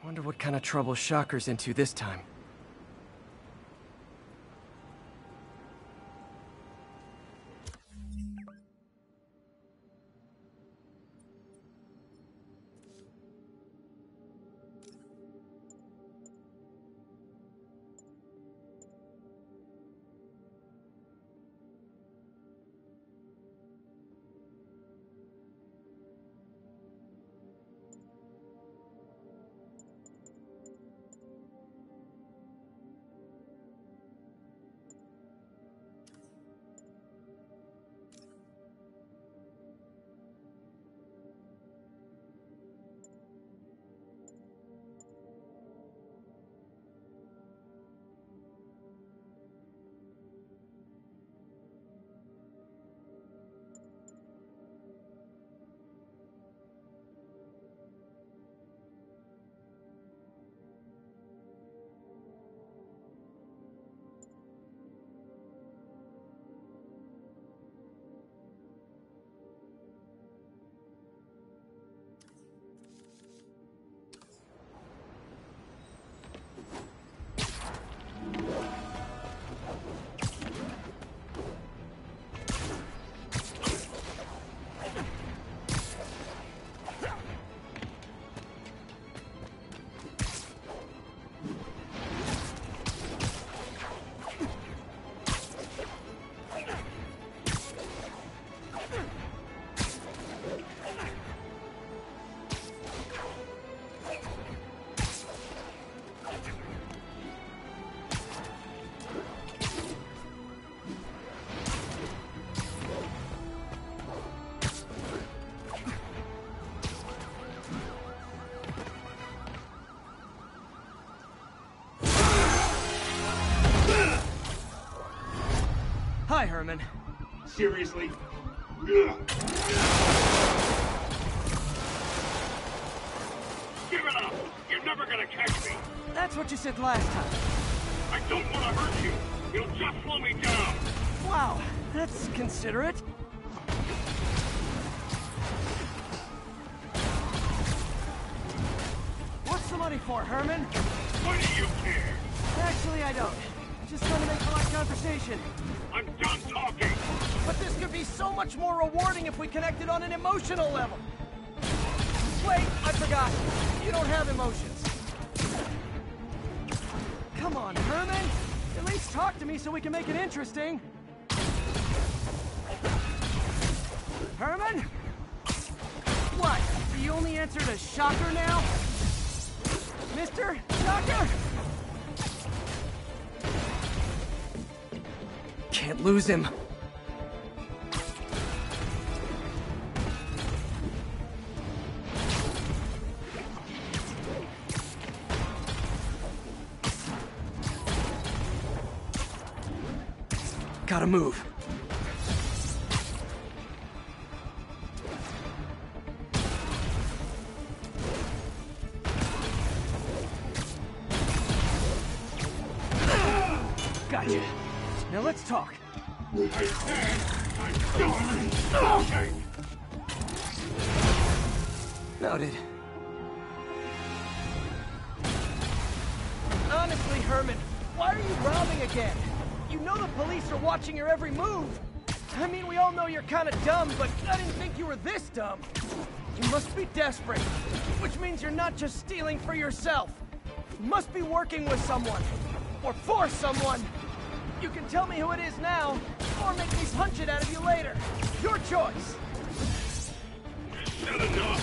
Wonder what kind of trouble Shocker's into this time. Hi, Herman. Seriously? Give it up! You're never gonna catch me! That's what you said last time. I don't want to hurt you! You'll just slow me down! Wow, that's considerate. What's the money for, Herman? Why do you care? Actually, I don't. Just trying to make polite conversation. I'm done talking! But this could be so much more rewarding if we connected on an emotional level. Wait, I forgot. You don't have emotions. Come on, Herman. At least talk to me so we can make it interesting. Herman? What? You only answered a Shocker now? Mr. Shocker? Can't lose him. Gotta move. Gotcha. Now let's talk. I said I'm done talking! Noted. Honestly, Herman, why are you robbing again? You know the police are watching your every move. I mean, we all know you're kind of dumb, but I didn't think you were this dumb. You must be desperate, which means you're not just stealing for yourself. You must be working with someone, or for someone. You can tell me who it is now, or make me punch it out of you later. Your choice. Said enough!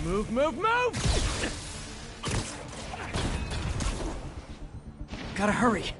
Move, move, move! Gotta hurry.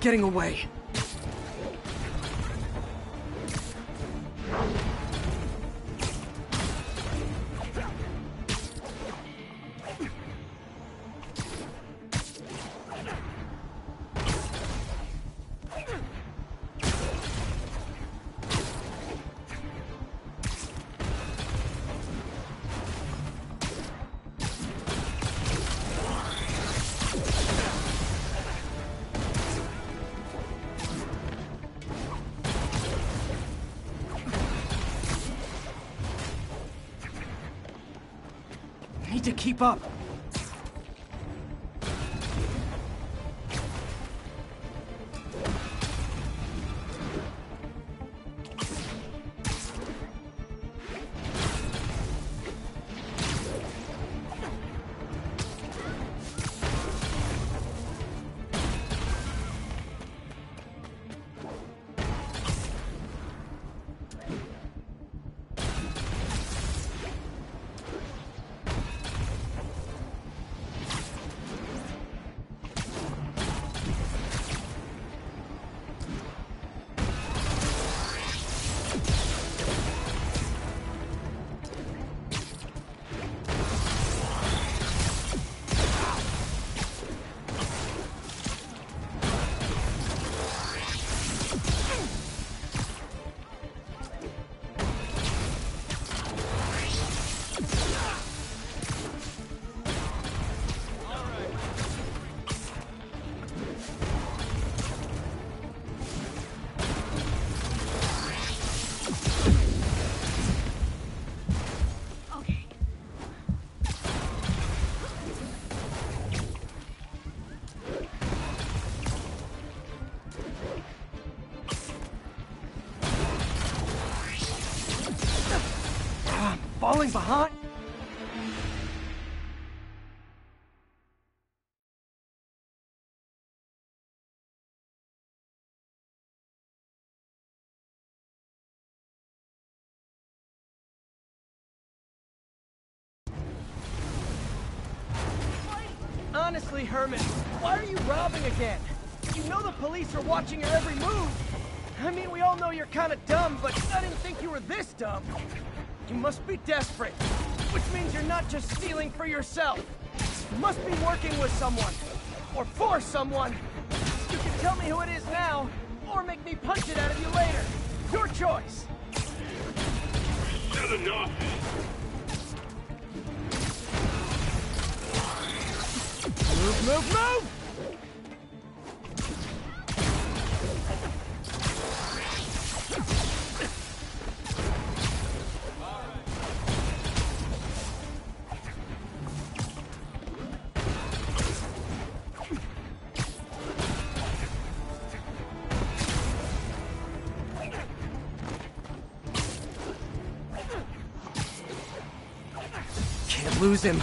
Getting away. I need to keep up. Falling behind? Honestly, Herman, why are you robbing again? You know the police are watching your every move. I mean, we all know you're kind of dumb, but I didn't think you were this dumb. You must be desperate, which means you're not just stealing for yourself. You must be working with someone, or for someone. You can tell me who it is now, or make me punch it out of you later. Your choice. Said enough. Move, move, move! Can't lose him.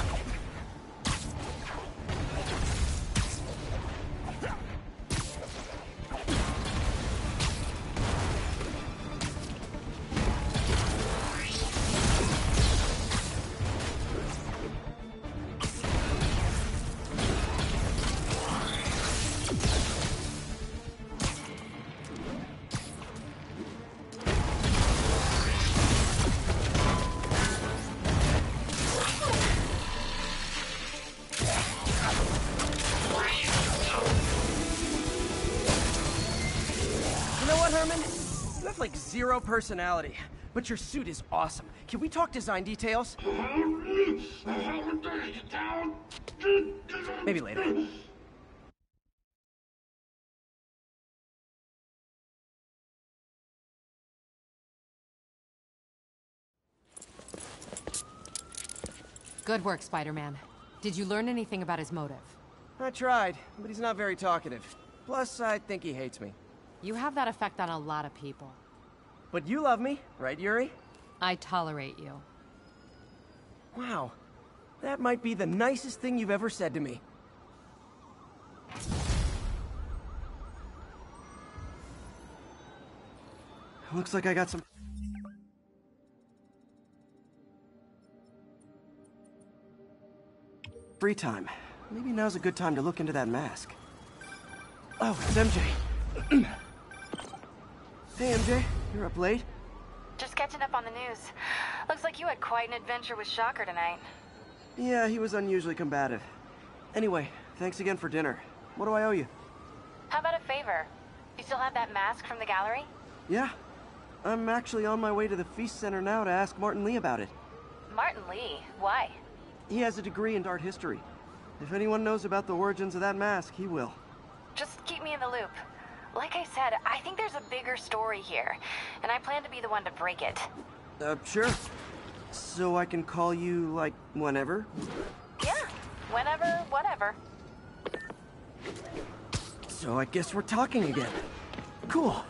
You have like zero personality, but your suit is awesome. Can we talk design details? Maybe later. Good work, Spider-Man. Did you learn anything about his motive? I tried, but he's not very talkative. Plus, I think he hates me. You have that effect on a lot of people. But you love me, right, Yuri? I tolerate you. Wow. That might be the nicest thing you've ever said to me. Looks like I got some... free time. Maybe now's a good time to look into that mask. Oh, it's MJ. Hey, MJ. You're up late? Just catching up on the news. Looks like you had quite an adventure with Shocker tonight. Yeah, he was unusually combative. Anyway, thanks again for dinner. What do I owe you? How about a favor? You still have that mask from the gallery? Yeah. I'm actually on my way to the Feast Center now to ask Martin Lee about it. Martin Lee? Why? He has a degree in art history. If anyone knows about the origins of that mask, he will. Just keep me in the loop. Like I said, I think there's a bigger story here, and I plan to be the one to break it. Sure. So I can call you, like, whenever? Yeah, whenever, whatever. So I guess we're talking again. Cool.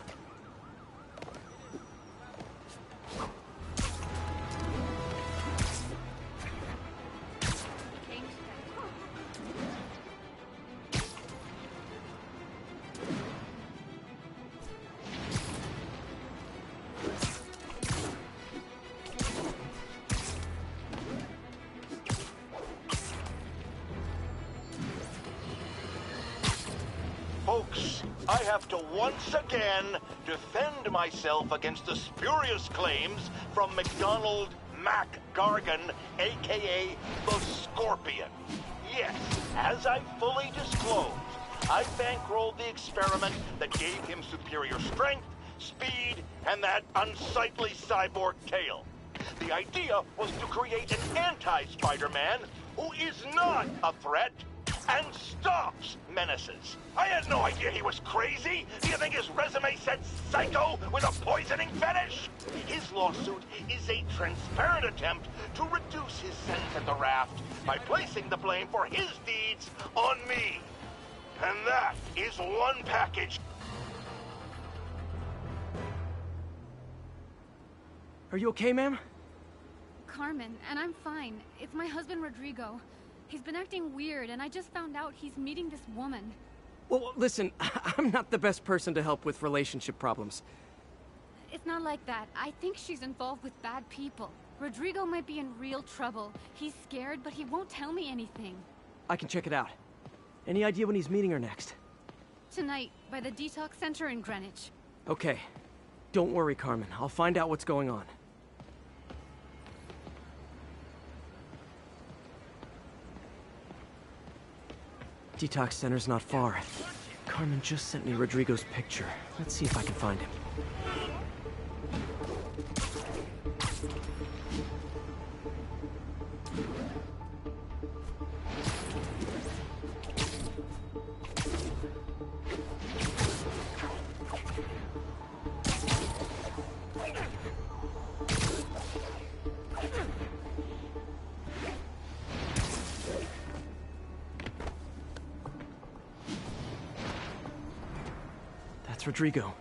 Folks, I have to once again defend myself against the spurious claims from McDonald Mac Gargan, aka the Scorpion. Yes, as I fully disclosed, I bankrolled the experiment that gave him superior strength, speed, and that unsightly cyborg tail. The idea was to create an anti-Spider-Man who is not a threat and stops menaces. I had no idea he was crazy. Do you think his resume said psycho with a poisoning fetish? His lawsuit is a transparent attempt to reduce his sentence at the raft by placing the blame for his deeds on me. And that is one package. Are you okay, ma'am? Carmen, and I'm fine. It's my husband, Rodrigo. He's been acting weird, and I just found out he's meeting this woman. Well, listen, I'm not the best person to help with relationship problems. It's not like that. I think she's involved with bad people. Rodrigo might be in real trouble. He's scared, but he won't tell me anything. I can check it out. Any idea when he's meeting her next? Tonight, by the detox center in Greenwich. Okay. Don't worry, Carmen. I'll find out what's going on. Detox center's not far. Carmen just sent me Rodrigo's picture. Let's see if I can find him. That's Rodrigo.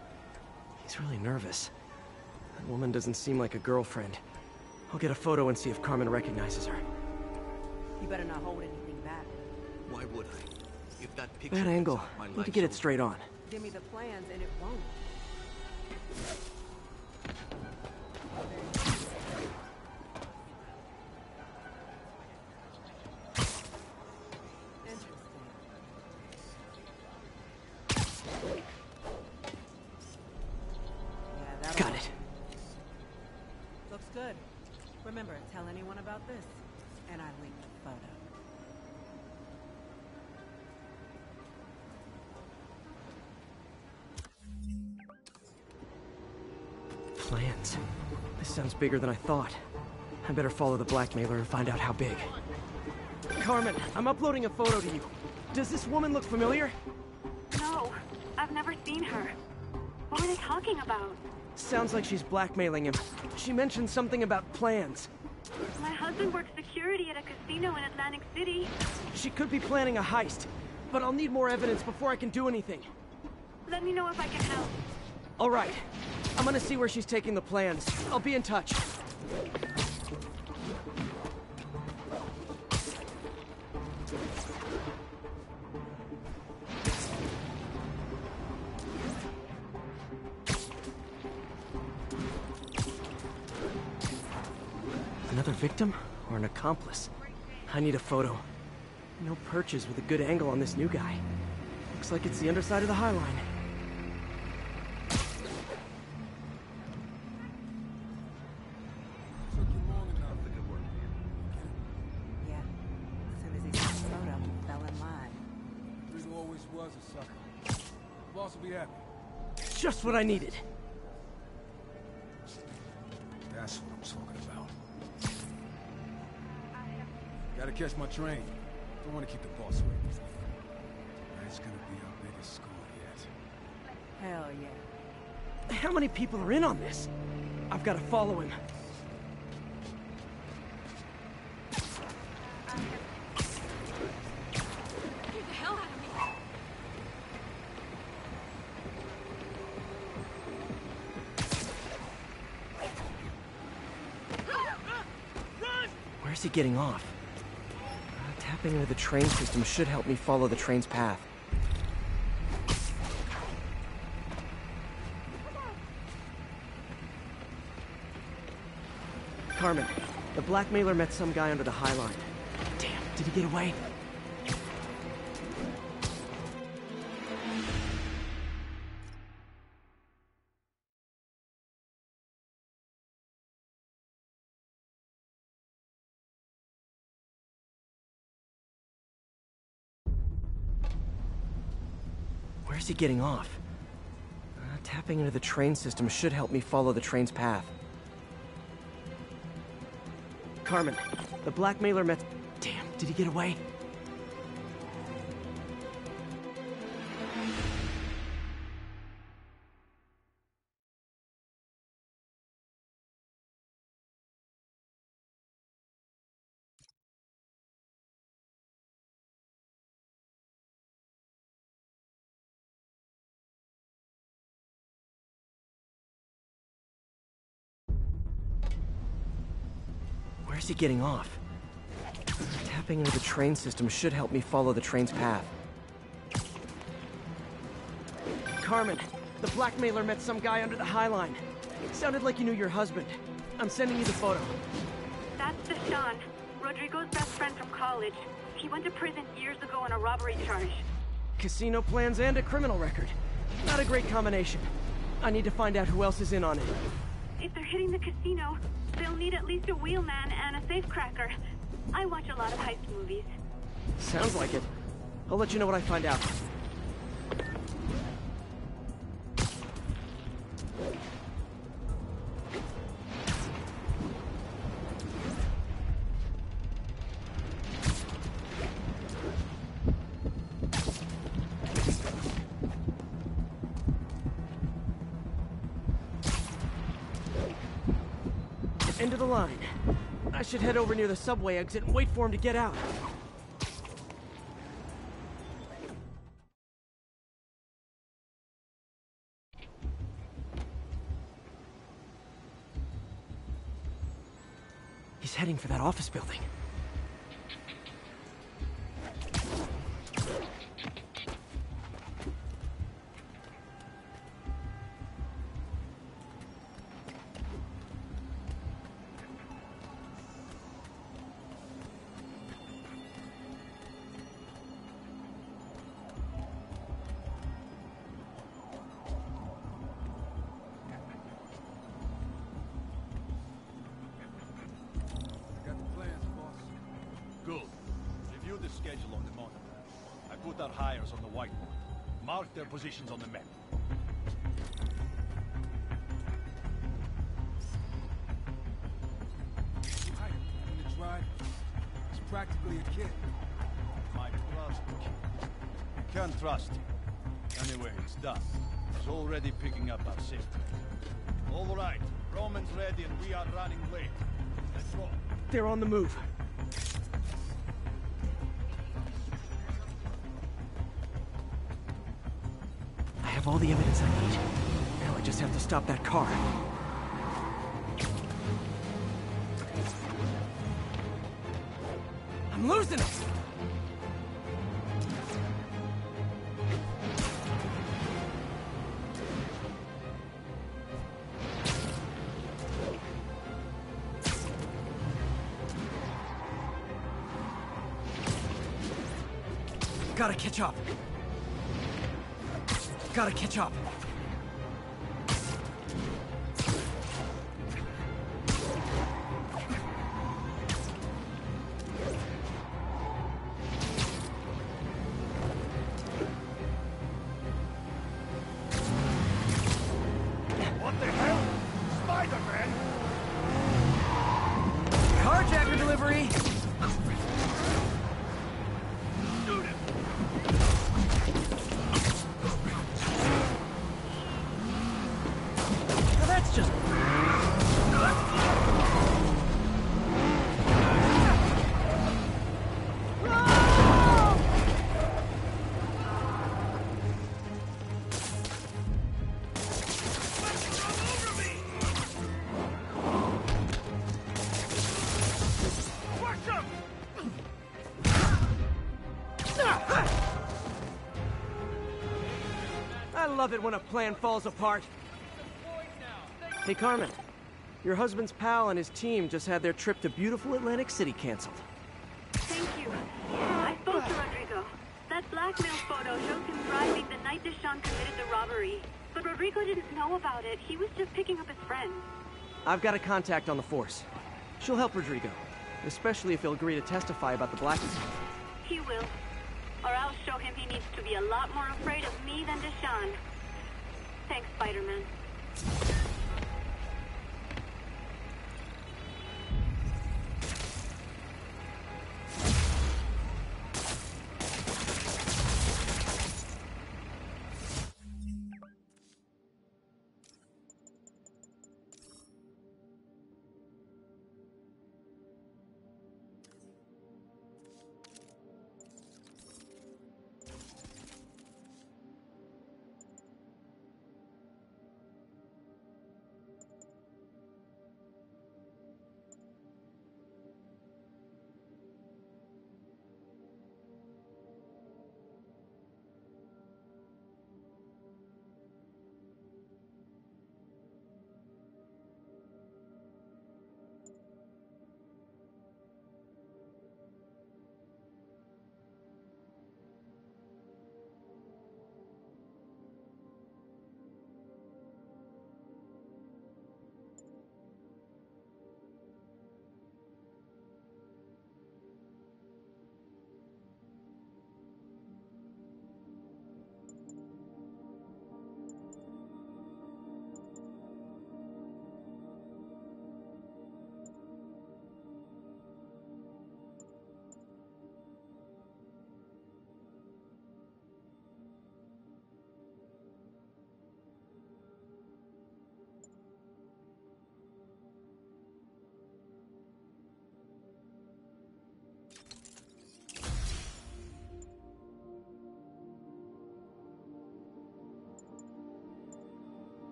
He's really nervous. That woman doesn't seem like a girlfriend. I'll get a photo and see if Carmen recognizes her. You better not hold anything back. Why would I? If that picture Bad angle. my Need life to get it so- straight on. Give me the plans and it won't. Interesting. Yeah, that'll Got work. it. Looks good. Remember, tell anyone about this, and I link the photo. Plans. This sounds bigger than I thought. I better follow the blackmailer and find out how big. Carmen, I'm uploading a photo to you. Does this woman look familiar? No, I've never seen her. What were they talking about? Sounds like she's blackmailing him. She mentioned something about plans. My husband works security at a casino in Atlantic City. She could be planning a heist, but I'll need more evidence before I can do anything. Let me know if I can help. All right. I'm gonna see where she's taking the plans. I'll be in touch. Another victim or an accomplice? I need a photo. No perches with a good angle on this new guy. Looks like it's the underside of the High Line. Yeah. As soon as he saw the photo, he fell in line. Rodrigo always was a sucker. The boss will be happy. Just what I needed. That's what I'm talking about. Gotta catch my train. Don't want to keep the boss waiting. Tonight's gonna be our biggest score yet. Hell yeah. How many people are in on this? I've got to follow him. Where's he getting off? Tapping into the train system should help me follow the train's path. Carmen, the blackmailer met some guy under the High Line. Damn, did he get away? Where's he getting off? Tapping into the train system should help me follow the train's path. Carmen, the blackmailer met... Damn, did he get away? Where's he getting off? Tapping into the train system should help me follow the train's path. Carmen, the blackmailer met some guy under the High Line. Sounded like you knew your husband. I'm sending you the photo. That's Deshaun, Rodrigo's best friend from college. He went to prison years ago on a robbery charge. Casino plans and a criminal record. Not a great combination. I need to find out who else is in on it. If they're hitting the casino, they'll need at least a wheelman and a safecracker. I watch a lot of heist movies. Sounds like it. I'll let you know what I find out. End of the line. I should head over near the subway exit and wait for him to get out. He's heading for that office building. Schedule on the monitor. I put our hires on the whiteboard. Mark their positions on the map. Hired in the drive. He's practically a kid. My trust kid. Can't trust him. Anyway, it's done. He's already picking up our safety. All right, Roman's ready and we are running late. Let's go. They're on the move. I have all the evidence I need. Now I just have to stop that car. I'm losing it! Gotta catch up. Gotta catch up. What the hell? Spider-Man! Carjacker delivery! love it when a plan falls apart. Hey, Carmen. Your husband's pal and his team just had their trip to beautiful Atlantic City canceled. Thank you. I spoke to Rodrigo. That blackmail photo shows him driving the night Deshaun committed the robbery. But Rodrigo didn't know about it. He was just picking up his friend. I've got a contact on the force. She'll help Rodrigo, especially if he'll agree to testify about the blackmail. He will. Or I'll show him he needs to be a lot more afraid of me than Deshaun. Thanks, Spider-Man.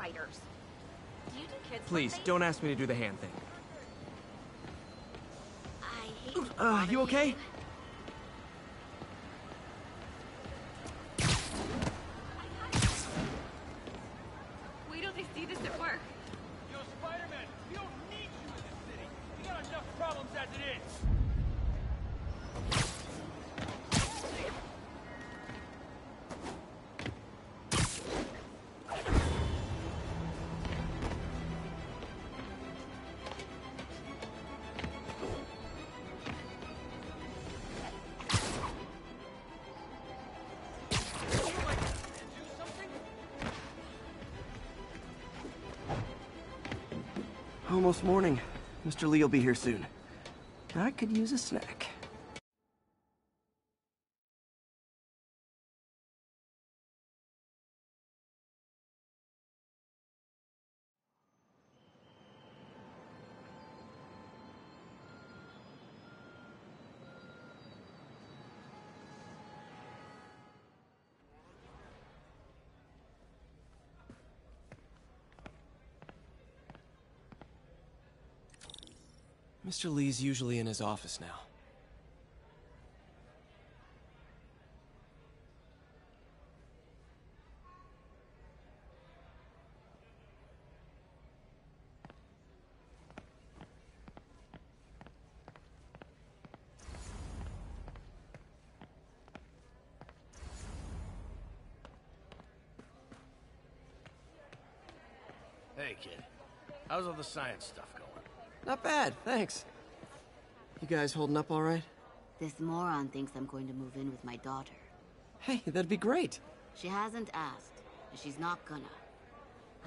spiders. Do you do kids? Please, birthdays? don't ask me to do the hand thing. I hate to bother You okay? you. Wait till they see this at work. Yo, Spider-Man, we don't need you in this city. We got enough problems as it is. Almost morning. Mr. Lee will be here soon. I could use a snack. Mr. Lee's usually in his office now. Hey, kid. How's all the science stuff going? Not bad, thanks. You guys holding up all right? This moron thinks I'm going to move in with my daughter. Hey, that'd be great. She hasn't asked, and she's not gonna.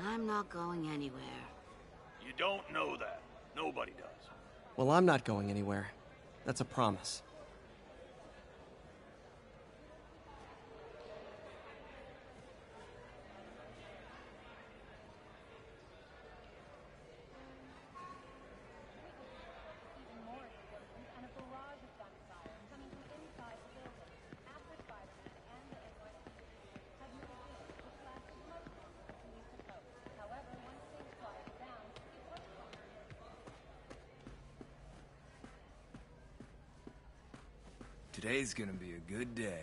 I'm not going anywhere. You don't know that. Nobody does. Well, I'm not going anywhere. That's a promise. Today's gonna be a good day.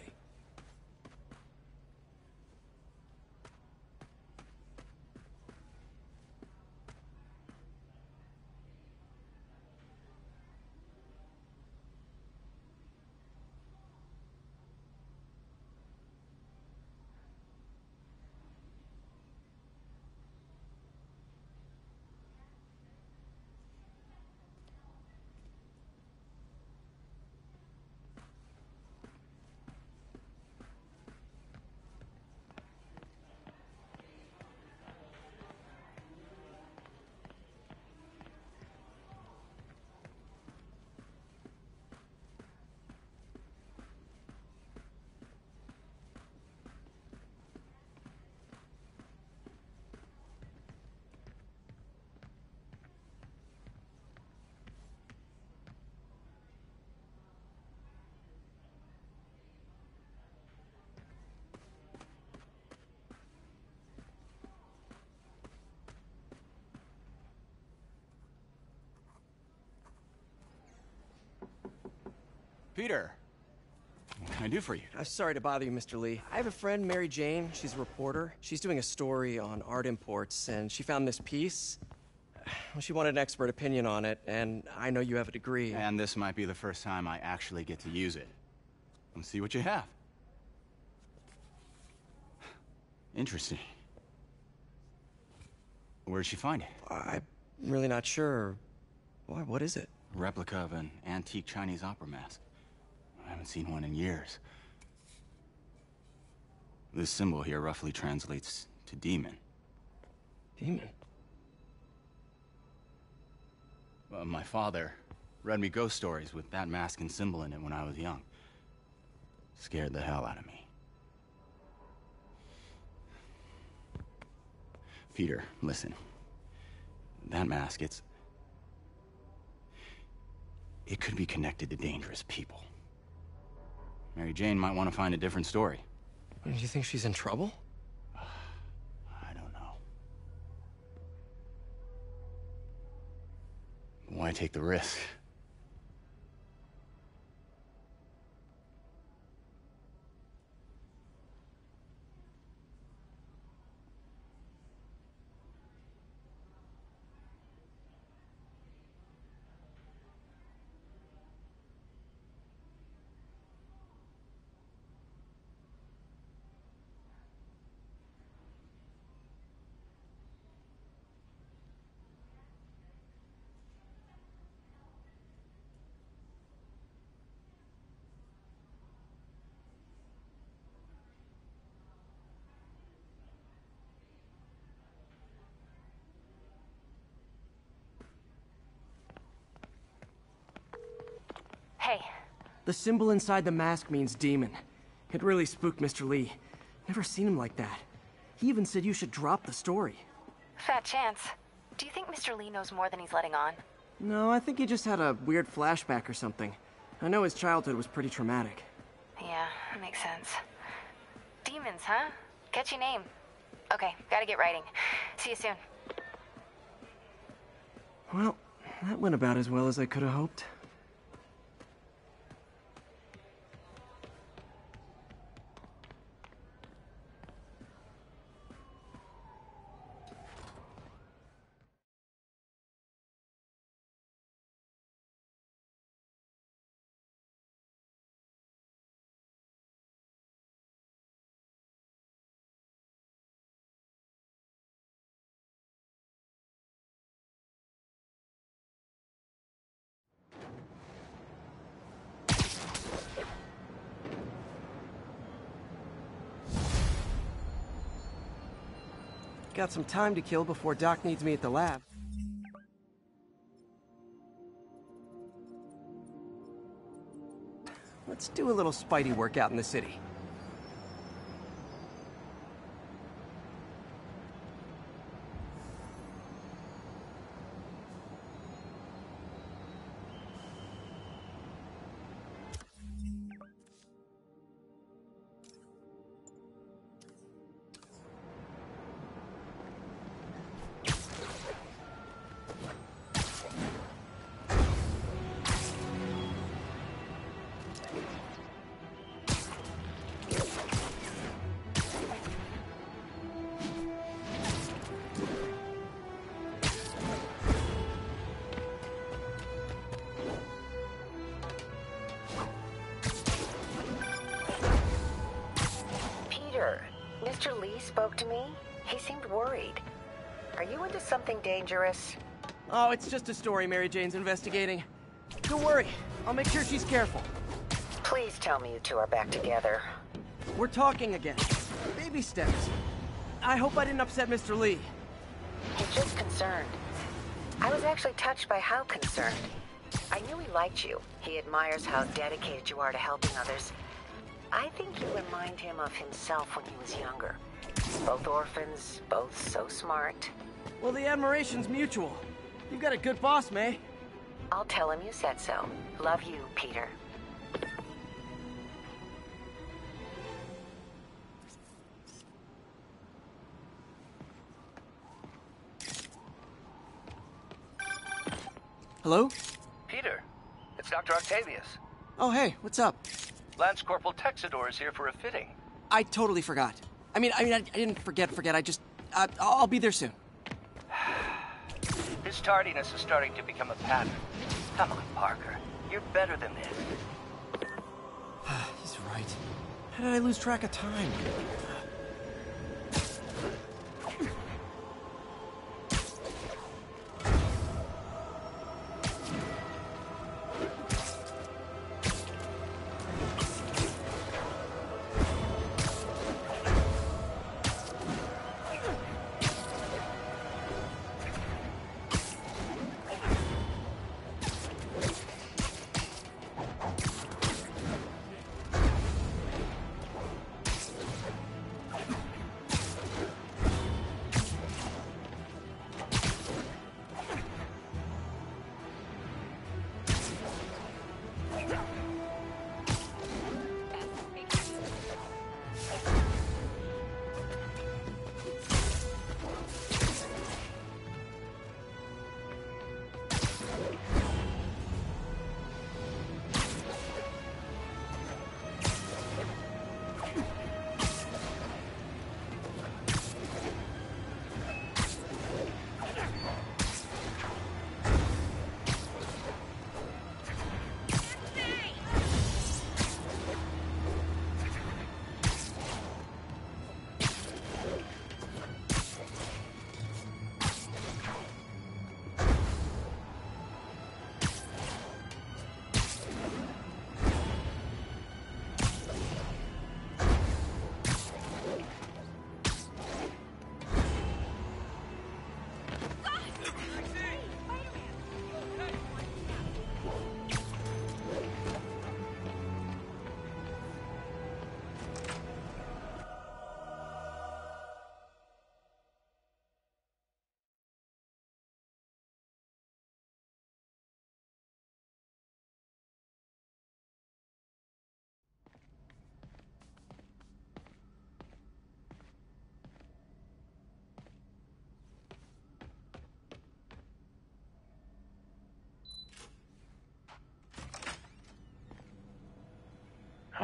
Peter, what can I do for you? Sorry to bother you, Mr. Lee. I have a friend, Mary Jane. She's a reporter. She's doing a story on art imports, and she found this piece. Well, she wanted an expert opinion on it, and I know you have a degree. And this might be the first time I actually get to use it. Let's see what you have. Interesting. Where did she find it? I'm really not sure. Why, what is it? A replica of an antique Chinese opera mask. I haven't seen one in years. This symbol here roughly translates to demon. Demon? Well, my father read me ghost stories with that mask and symbol in it when I was young. Scared the hell out of me. Peter, listen. That mask, it could be connected to dangerous people. Mary Jane might want to find a different story. Do you think she's in trouble? I don't know. Why take the risk? Hey. The symbol inside the mask means demon. It really spooked Mr. Lee. Never seen him like that. He even said you should drop the story. Fat chance. Do you think Mr. Lee knows more than he's letting on? No, I think he just had a weird flashback or something. I know his childhood was pretty traumatic. Yeah, makes sense. Demons, huh? Catchy name. Okay, gotta get writing. See you soon. Well, that went about as well as I could have hoped. Got some time to kill before Doc needs me at the lab. Let's do a little Spidey workout in the city. Mr. Lee spoke to me. He seemed worried. Are you into something dangerous? Oh, it's just a story Mary Jane's investigating. Don't worry, I'll make sure she's careful. Please tell me you two are back together. We're talking again. Baby steps. I hope I didn't upset Mr. Lee. He's just concerned. I was actually touched by how concerned. I knew he liked you. He admires how dedicated you are to helping others. I think you remind him of himself when he was younger. Both orphans, both so smart. Well, the admiration's mutual. You've got a good boss, May. I'll tell him you said so. Love you, Peter. Hello? Peter, it's Dr. Octavius. Oh, hey, what's up? Lance Corporal Texidor is here for a fitting. I totally forgot. I didn't forget. I'll be there soon. His tardiness is starting to become a pattern. Come on, Parker. You're better than this. He's right. How did I lose track of time?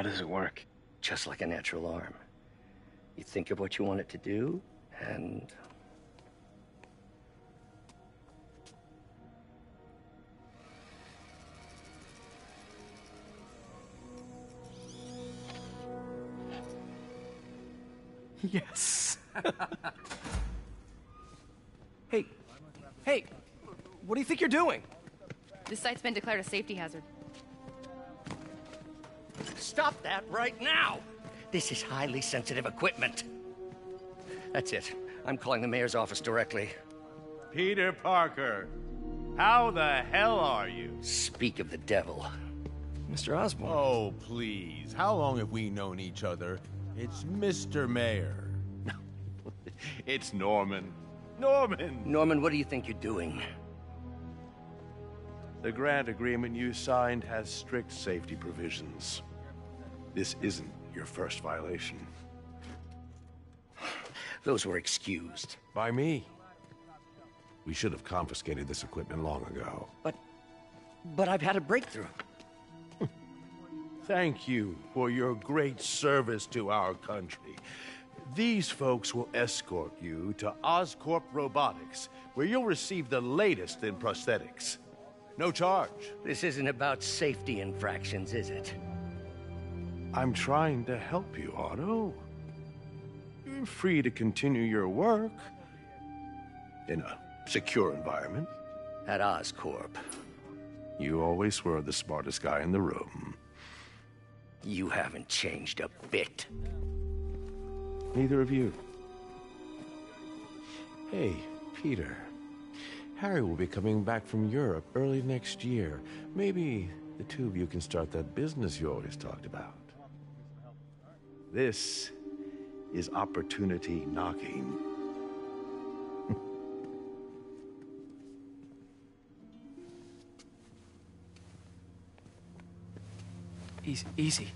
How does it work? Just like a natural arm. You think of what you want it to do, and... Yes. Hey, what do you think you're doing? This site's been declared a safety hazard. Stop that right now! This is highly sensitive equipment. That's it. I'm calling the mayor's office directly. Peter Parker, how the hell are you? Speak of the devil. Mr. Osborn. Oh, please. How long have we known each other? It's Mr. Mayor. It's Norman. Norman! Norman, what do you think you're doing? The grant agreement you signed has strict safety provisions. This isn't your first violation. Those were excused. By me. We should have confiscated this equipment long ago. But I've had a breakthrough. Thank you for your great service to our country. These folks will escort you to Oscorp Robotics, where you'll receive the latest in prosthetics. No charge. This isn't about safety infractions, is it? I'm trying to help you, Otto. You're free to continue your work in a secure environment. At Oscorp. You always were the smartest guy in the room. You haven't changed a bit. Neither of you. Hey, Peter. Harry will be coming back from Europe early next year. Maybe the two of you can start that business you always talked about. This is opportunity knocking. Easy.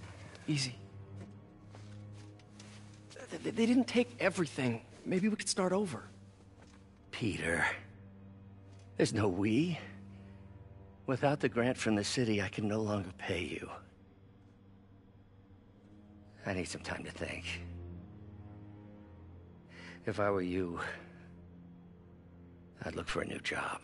They didn't take everything. Maybe we could start over. Peter, there's no we. Without the grant from the city, I can no longer pay you. I need some time to think. If I were you, I'd look for a new job.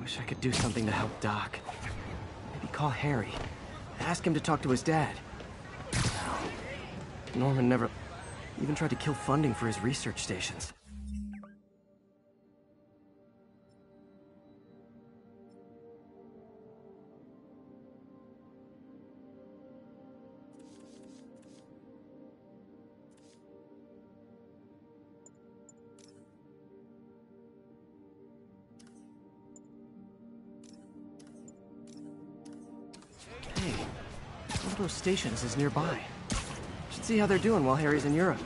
Wish I could do something to help Doc. Maybe call Harry. Ask him to talk to his dad. Norman never even tried to kill funding for his research stations. Hey, one of those stations is nearby. Should see how they're doing while Harry's in Europe.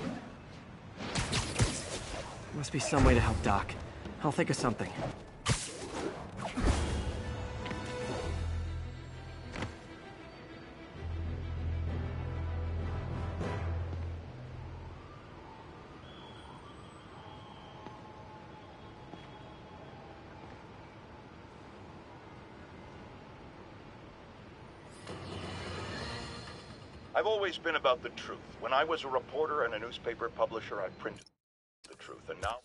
Must be some way to help Doc. I'll think of something. I've always been about the truth. When I was a reporter and a newspaper publisher, I printed the truth, and now...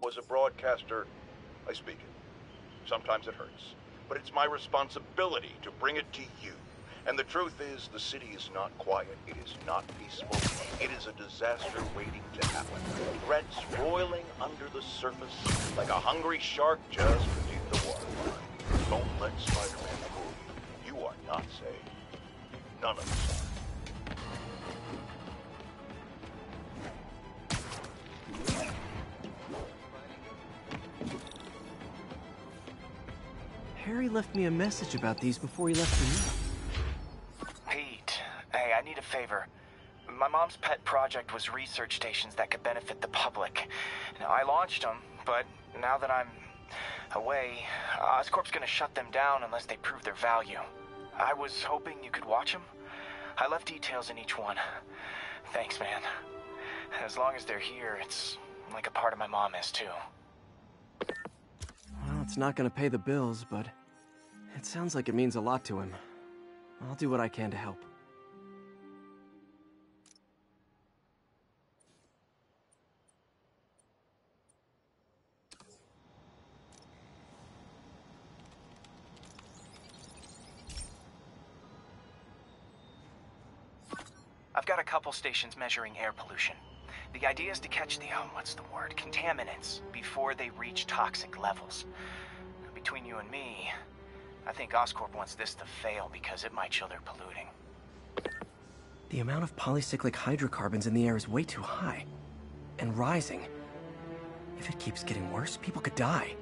As a broadcaster, I speak it. Sometimes it hurts, but it's my responsibility to bring it to you. And the truth is, the city is not quiet. It is not peaceful. It is a disaster waiting to happen. Threats roiling under the surface like a hungry shark just beneath the waterline. Don't let Spider-Man fool you. You are not safe. None of us are. Harry left me a message about these before he left for me. Pete, hey, I need a favor. My mom's pet project was research stations that could benefit the public. Now, I launched them, but now that I'm away, Oscorp's gonna shut them down unless they prove their value. I was hoping you could watch them. I left details in each one. Thanks, man. As long as they're here, it's like a part of my mom is, too. Well, it's not gonna pay the bills, but it sounds like it means a lot to him. I'll do what I can to help. I've got a couple stations measuring air pollution. The idea is to catch the, contaminants before they reach toxic levels. Between you and me, I think Oscorp wants this to fail because it might show they're polluting. The amount of polycyclic hydrocarbons in the air is way too high. And rising. If it keeps getting worse, people could die.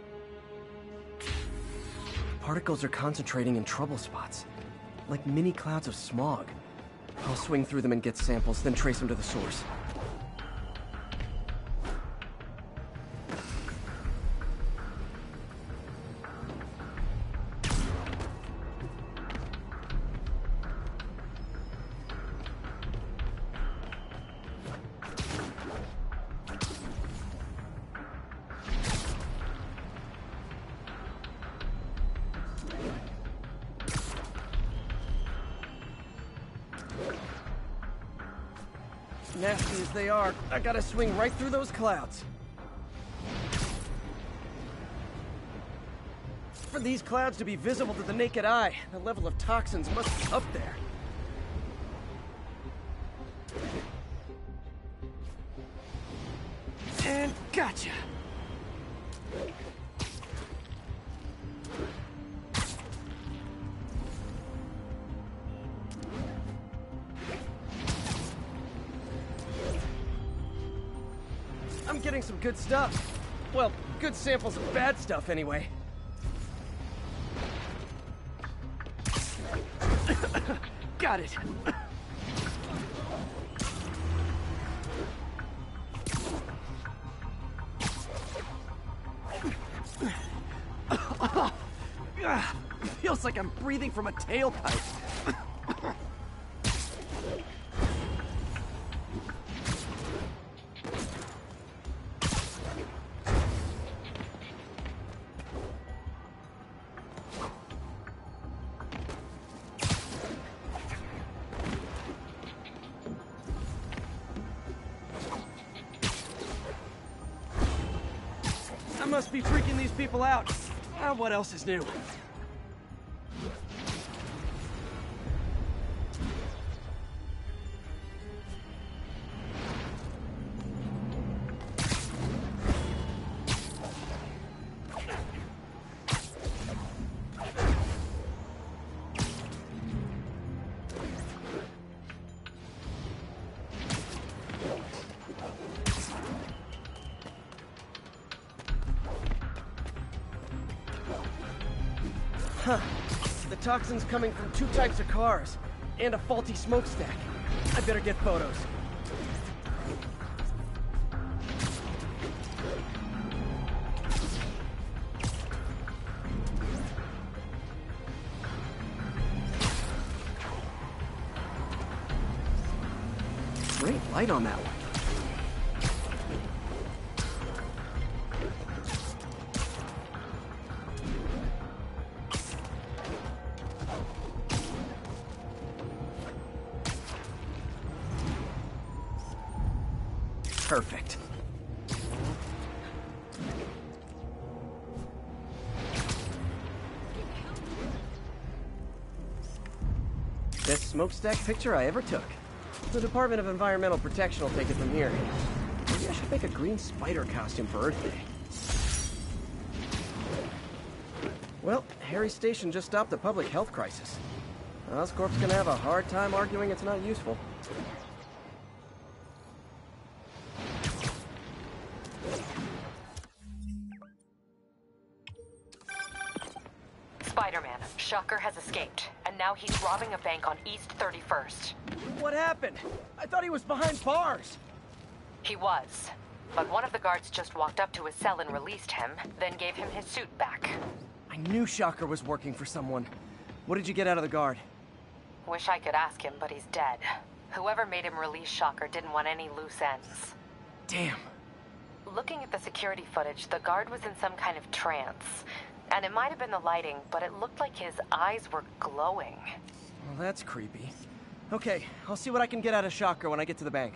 Particles are concentrating in trouble spots, like mini clouds of smog. I'll swing through them and get samples, then trace them to the source. Nasty as they are, I gotta swing right through those clouds. For these clouds to be visible to the naked eye, the level of toxins must be up there. And gotcha! I'm getting some good stuff. Well, good samples of bad stuff, anyway. Got it. Feels like I'm breathing from a tailpipe. I must be freaking these people out. What else is new? Huh. The toxin's coming from two types of cars, and a faulty smokestack. I better get photos. Great light on that one. Perfect. Best smokestack picture I ever took. The Department of Environmental Protection will take it from here. Maybe I should make a green spider costume for Earth Day. Well, Harry's station just stopped a public health crisis. Oscorp's gonna have a hard time arguing it's not useful. Spider-Man, Shocker has escaped, and now he's robbing a bank on East 31st. What happened? I thought he was behind bars. He was, but one of the guards just walked up to his cell and released him, then gave him his suit back. I knew Shocker was working for someone. What did you get out of the guard? Wish I could ask him, but he's dead. Whoever made him release Shocker didn't want any loose ends. Damn. Looking at the security footage, the guard was in some kind of trance. And it might have been the lighting, but it looked like his eyes were glowing. Well, that's creepy. Okay, I'll see what I can get out of Shocker when I get to the bank.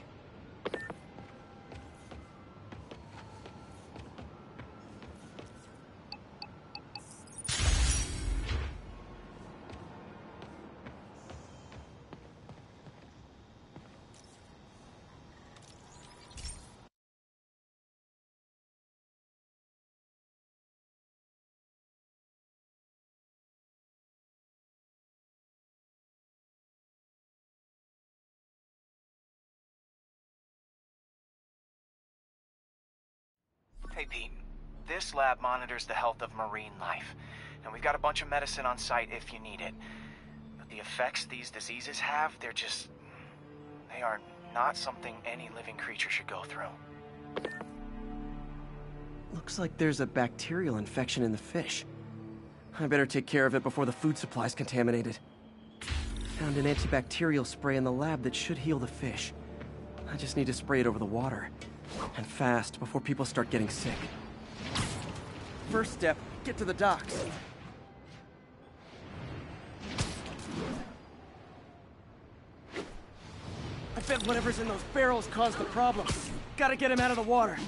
Hey, Pete. This lab monitors the health of marine life, and we've got a bunch of medicine on site if you need it. But the effects these diseases have, they are not something any living creature should go through. Looks like there's a bacterial infection in the fish. I better take care of it before the food supply's contaminated. Found an antibacterial spray in the lab that should heal the fish. I just need to spray it over the water. And fast, before people start getting sick. First step, get to the docks. I bet whatever's in those barrels caused the problem. Gotta get him out of the water.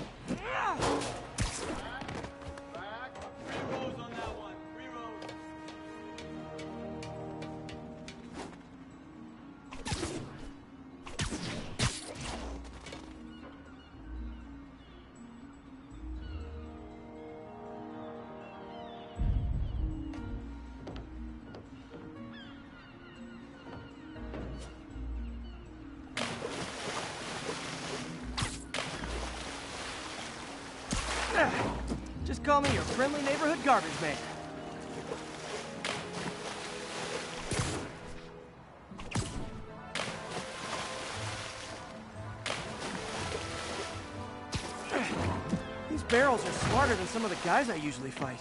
Just call me your friendly neighborhood garbage man. These barrels are smarter than some of the guys I usually fight.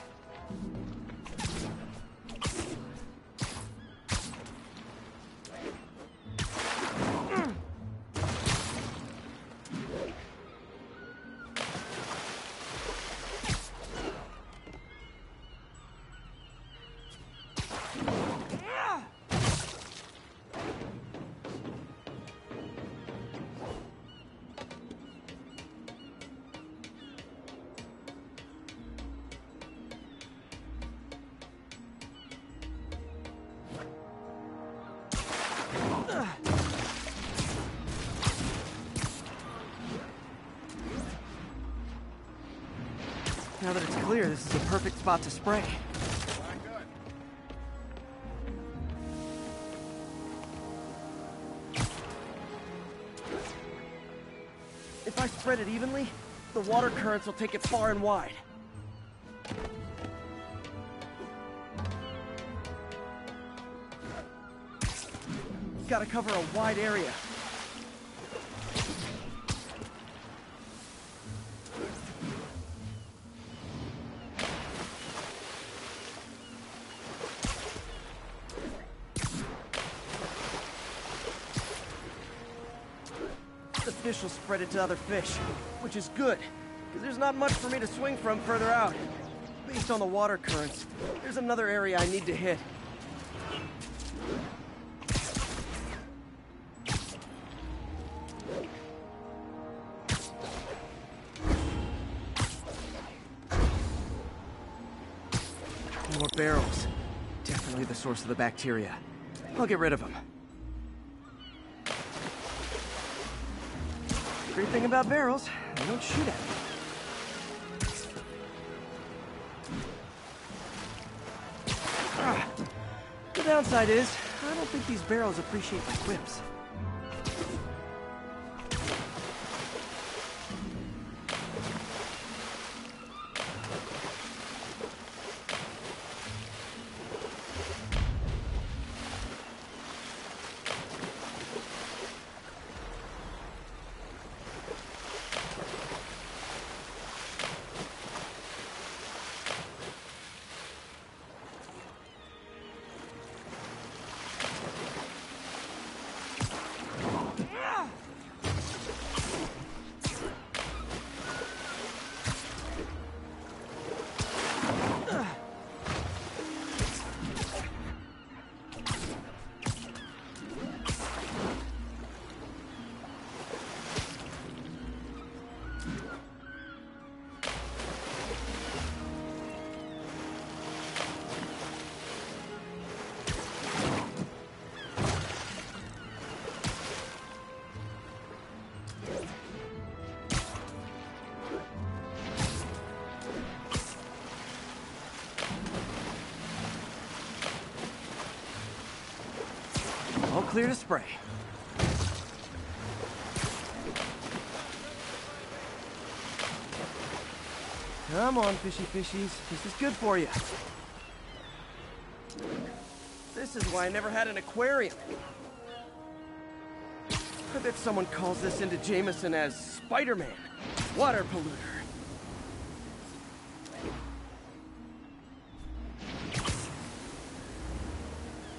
Now that it's clear, this is a perfect spot to spray. If I spread it evenly, the water currents will take it far and wide. Gotta cover a wide area. The fish will spread it to other fish, which is good, because there's not much for me to swing from further out. Based on the water currents, there's another area I need to hit. More barrels. Definitely the source of the bacteria. I'll get rid of them. Great thing about barrels, they don't shoot at me. The downside is, I don't think these barrels appreciate my whips. clear to spray. Come on, fishy fishies. This is good for you. This is why I never had an aquarium. I bet someone calls this into Jameson as Spider-Man, water polluter.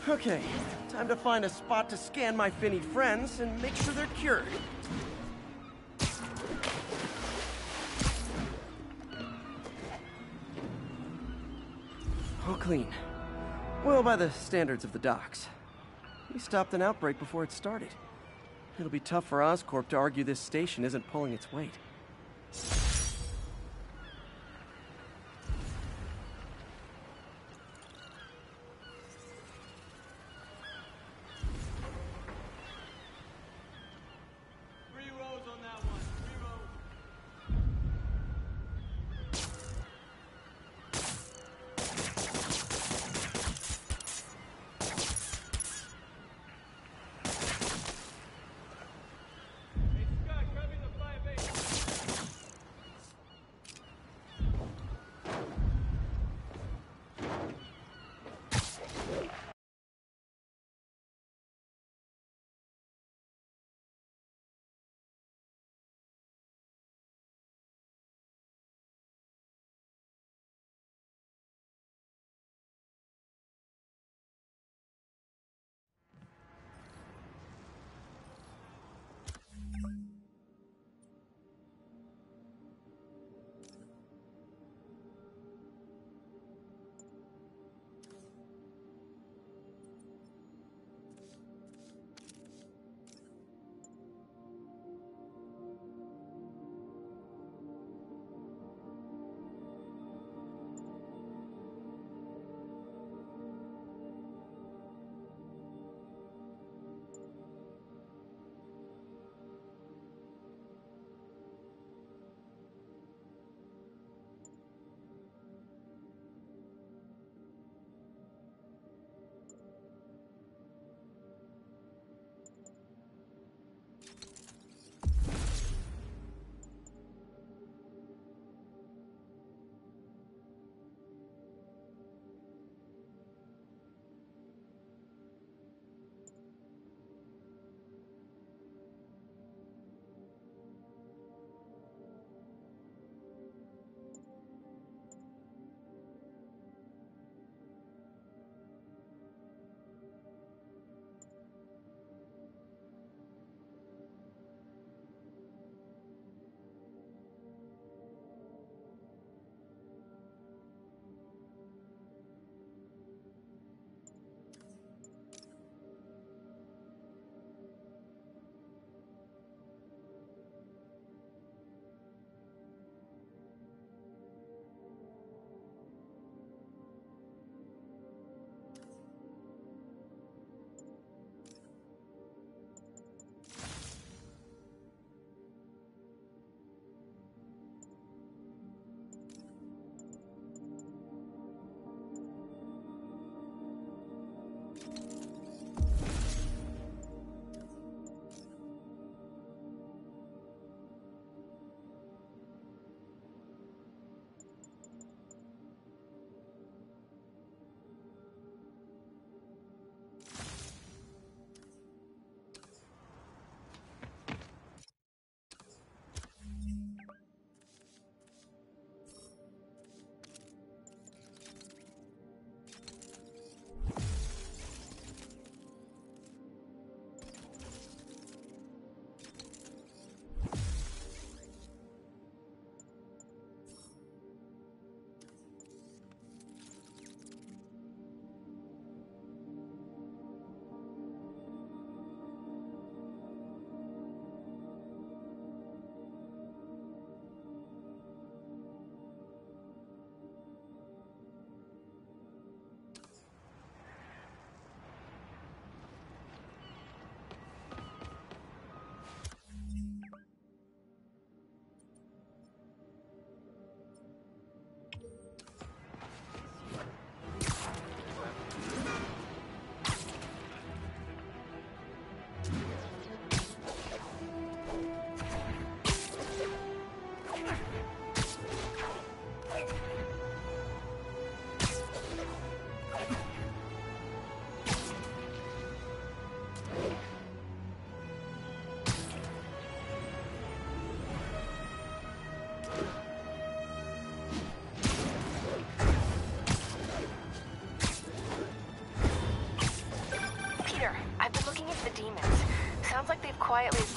Okay, time to find a spot to scan my finny friends and make sure they're cured. All clean. Well, by the standards of the docks. We stopped an outbreak before it started. It'll be tough for Oscorp to argue this station isn't pulling its weight.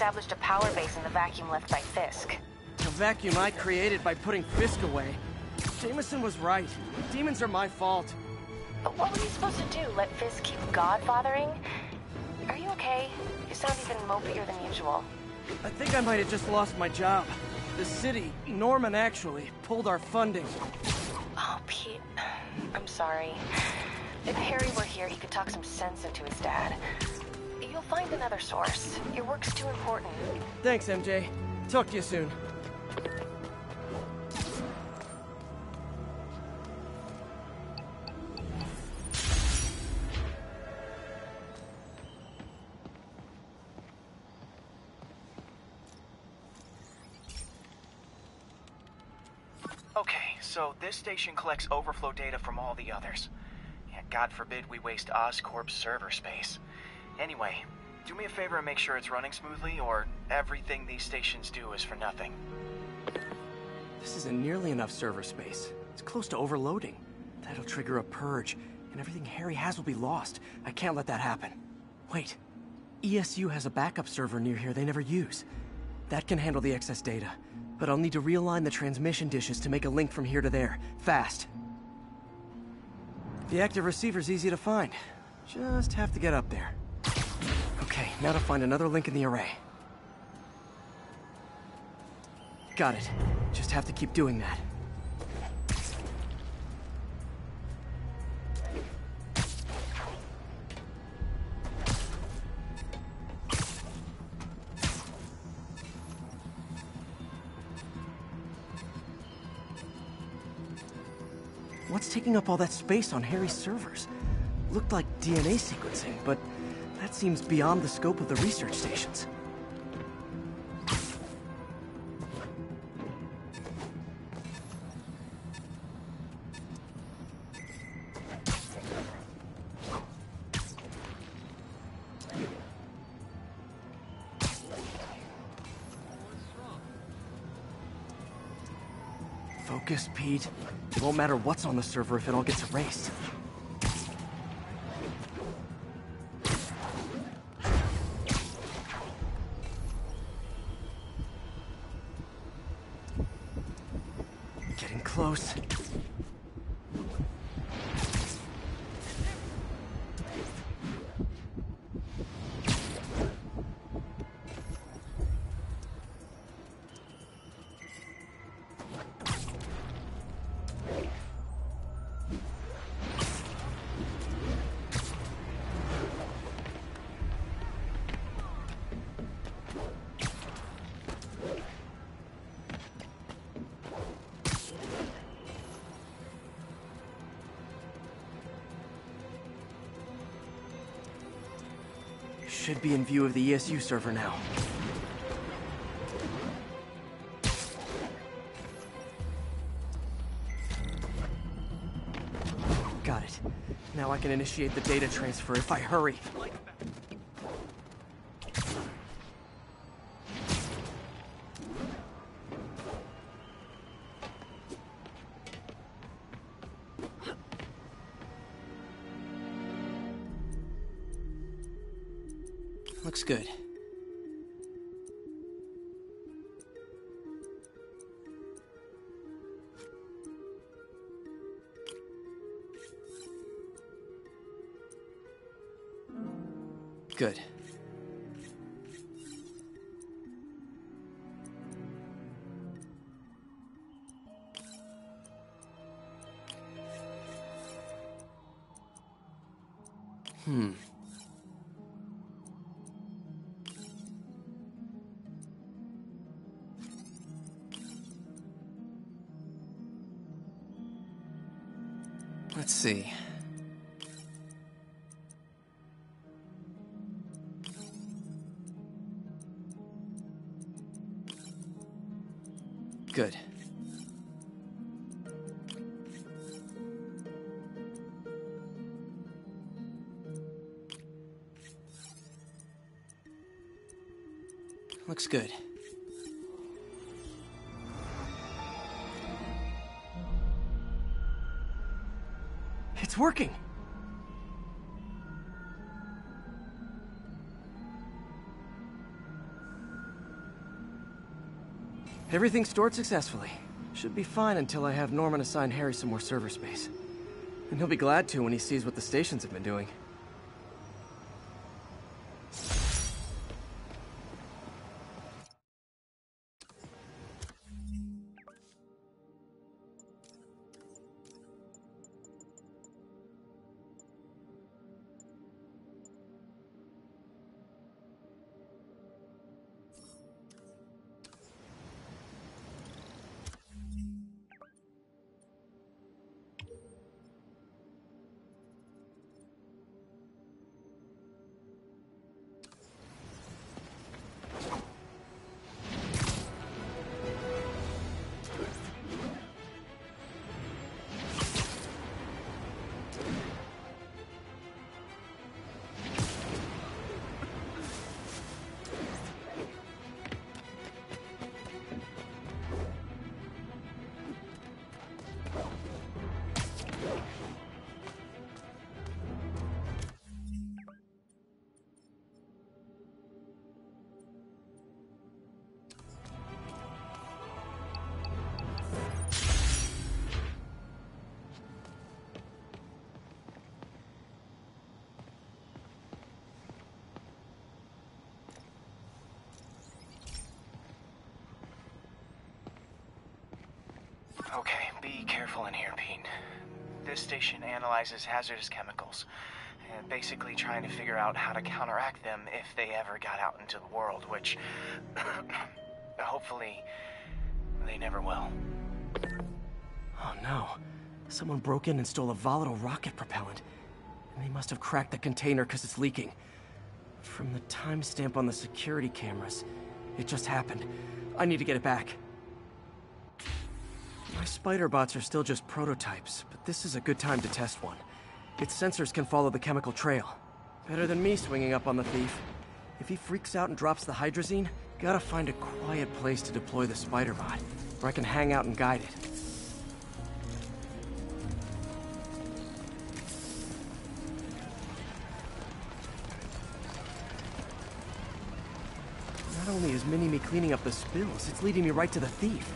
established a power base in the vacuum left by Fisk. The vacuum I created by putting Fisk away. Jameson was right. Demons are my fault. But what were you supposed to do? Let Fisk keep godfathering? Are you okay? You sound even mopier than usual. I think I might have just lost my job. The city, Norman actually, pulled our funding. Oh, Pete. I'm sorry. If Harry were here, he could talk some sense into his dad. You'll find another source. Your work's too important. Thanks, MJ. Talk to you soon. Okay, so this station collects overflow data from all the others. Yeah, God forbid we waste Oscorp's server space. Anyway, do me a favor and make sure it's running smoothly, or everything these stations do is for nothing. This isn't nearly enough server space. It's close to overloading. That'll trigger a purge, and everything Harry has will be lost. I can't let that happen. Wait. ESU has a backup server near here they never use. That can handle the excess data, but I'll need to realign the transmission dishes to make a link from here to there, fast. The active receiver's easy to find. Just have to get up there. Okay, now to find another link in the array. Got it. Just have to keep doing that. What's taking up all that space on Harry's servers? Looked like DNA sequencing, but that seems beyond the scope of the research stations. Focus, Pete. It won't matter what's on the server if it all gets erased. Getting close. Should be in view of the ESU server now. Got it. Now I can initiate the data transfer if I hurry. Looks good. Good. Let's see. Good. Looks good. It's working! Everything's stored successfully. Should be fine until I have Norman assign Harry some more server space. And he'll be glad to when he sees what the stations have been doing. Okay, be careful in here, Pete. This station analyzes hazardous chemicals, and basically trying to figure out how to counteract them if they ever got out into the world, which hopefully they never will. Oh no. Someone broke in and stole a volatile rocket propellant. And they must have cracked the container because it's leaking. From the timestamp on the security cameras, it just happened. I need to get it back. My spider bots are still just prototypes, but this is a good time to test one. Its sensors can follow the chemical trail. Better than me swinging up on the thief. If he freaks out and drops the hydrazine, gotta find a quiet place to deploy the spider bot, where I can hang out and guide it. Not only is Mini-Me cleaning up the spills, it's leading me right to the thief.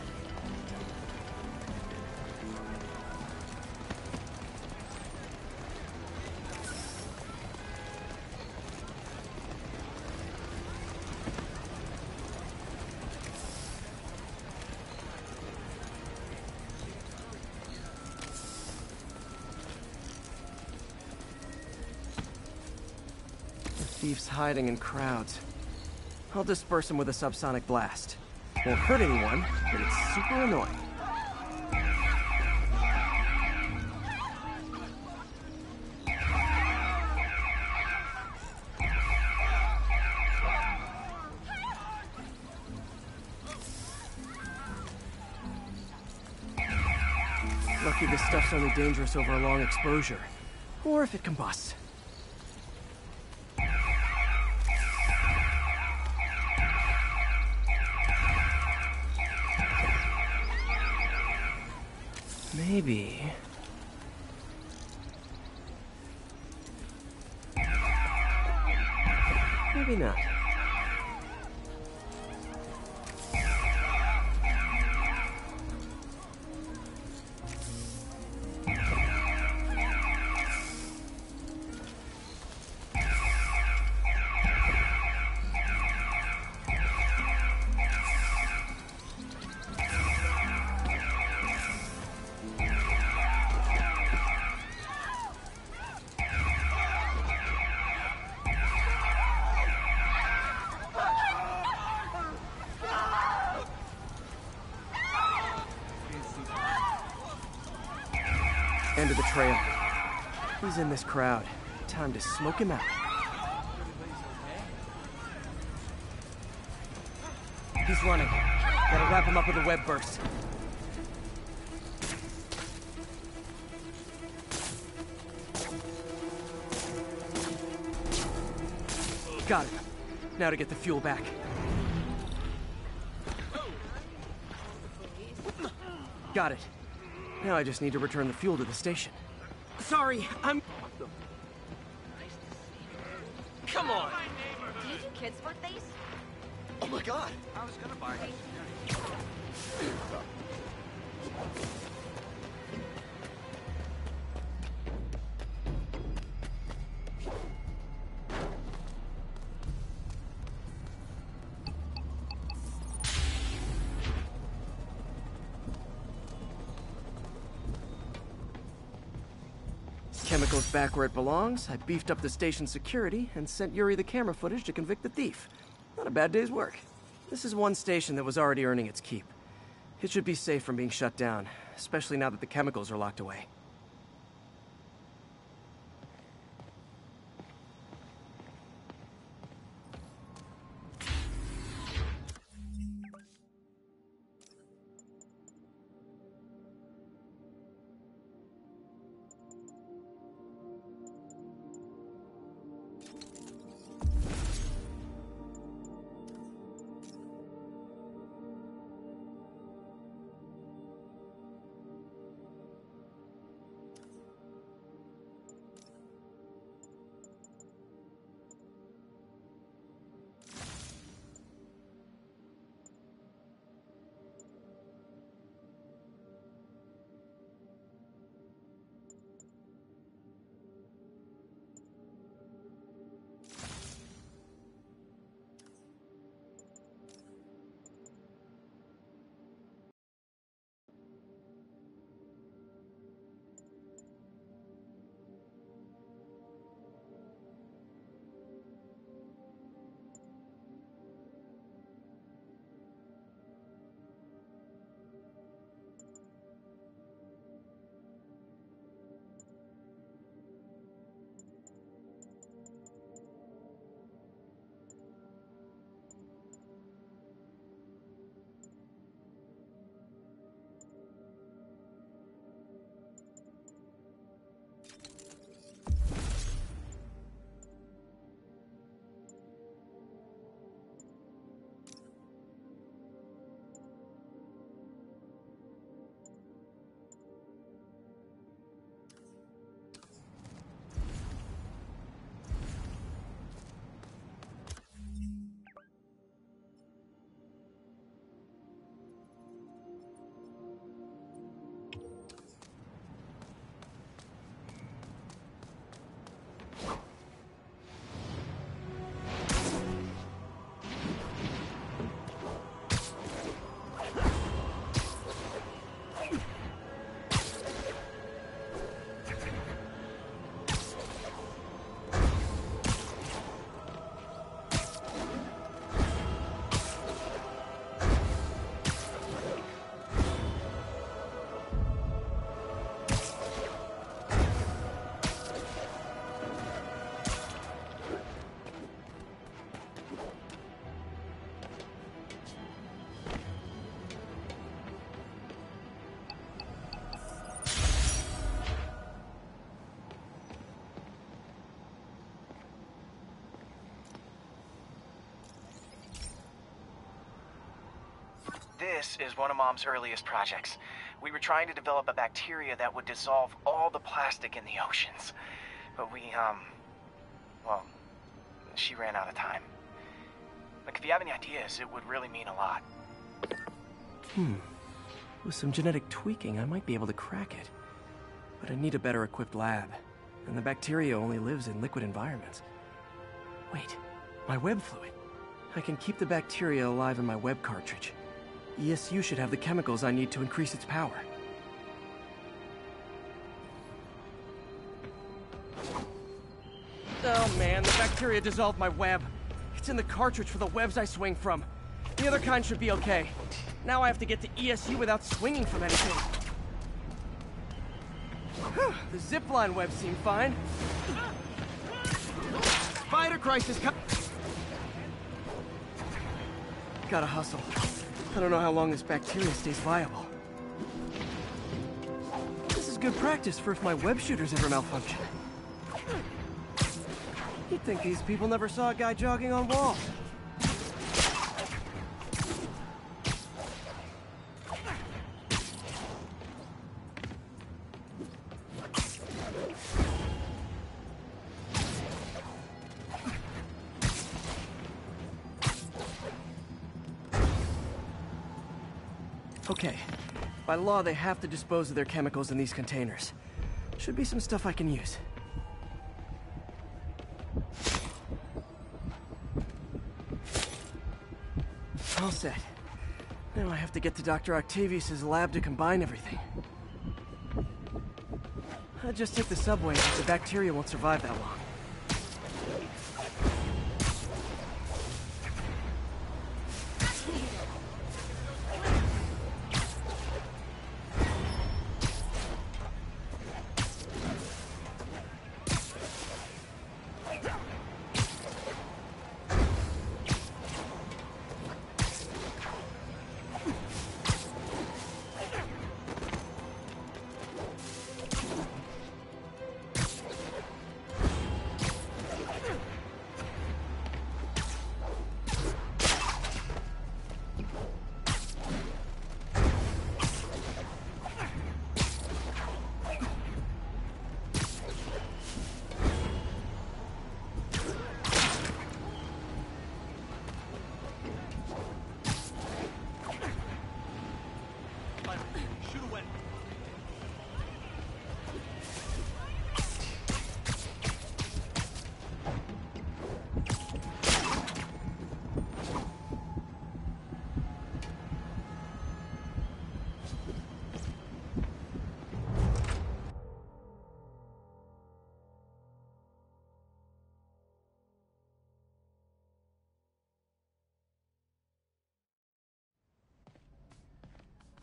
The thief's hiding in crowds. I'll disperse him with a subsonic blast. Won't hurt anyone, but it's super annoying. Lucky this stuff's only dangerous over a long exposure. Or if it combusts. Maybe... maybe not. End of the trail. He's in this crowd. Time to smoke him out. He's running. Gotta wrap him up with a web burst. Got it. Now to get the fuel back. Got it. Now I just need to return the fuel to the station. Sorry, I'm... Come on! Do you do kids' birthdays? Oh my god! I was gonna buy it. Chemicals back where it belongs. I beefed up the station's security and sent Yuri the camera footage to convict the thief. Not a bad day's work. This is one station that was already earning its keep. It should be safe from being shut down, especially now that the chemicals are locked away. This is one of Mom's earliest projects. We were trying to develop a bacteria that would dissolve all the plastic in the oceans. But well, she ran out of time. Like, if you have any ideas, it would really mean a lot. With some genetic tweaking, I might be able to crack it. But I need a better equipped lab. And the bacteria only lives in liquid environments. Wait, my web fluid. I can keep the bacteria alive in my web cartridge. ESU should have the chemicals I need to increase its power. Oh man, the bacteria dissolved my web. It's in the cartridge for the webs I swing from. The other kind should be okay. Now I have to get to ESU without swinging from anything. The zipline webs seem fine. Spider crisis Gotta hustle. I don't know how long this bacteria stays viable. This is good practice for if my web shooters ever malfunction. You'd think these people never saw a guy jogging on walls. Okay. By law, they have to dispose of their chemicals in these containers. Should be some stuff I can use. All set. Now I have to get to Dr. Octavius's lab to combine everything. I'll just take the subway, but the bacteria won't survive that long.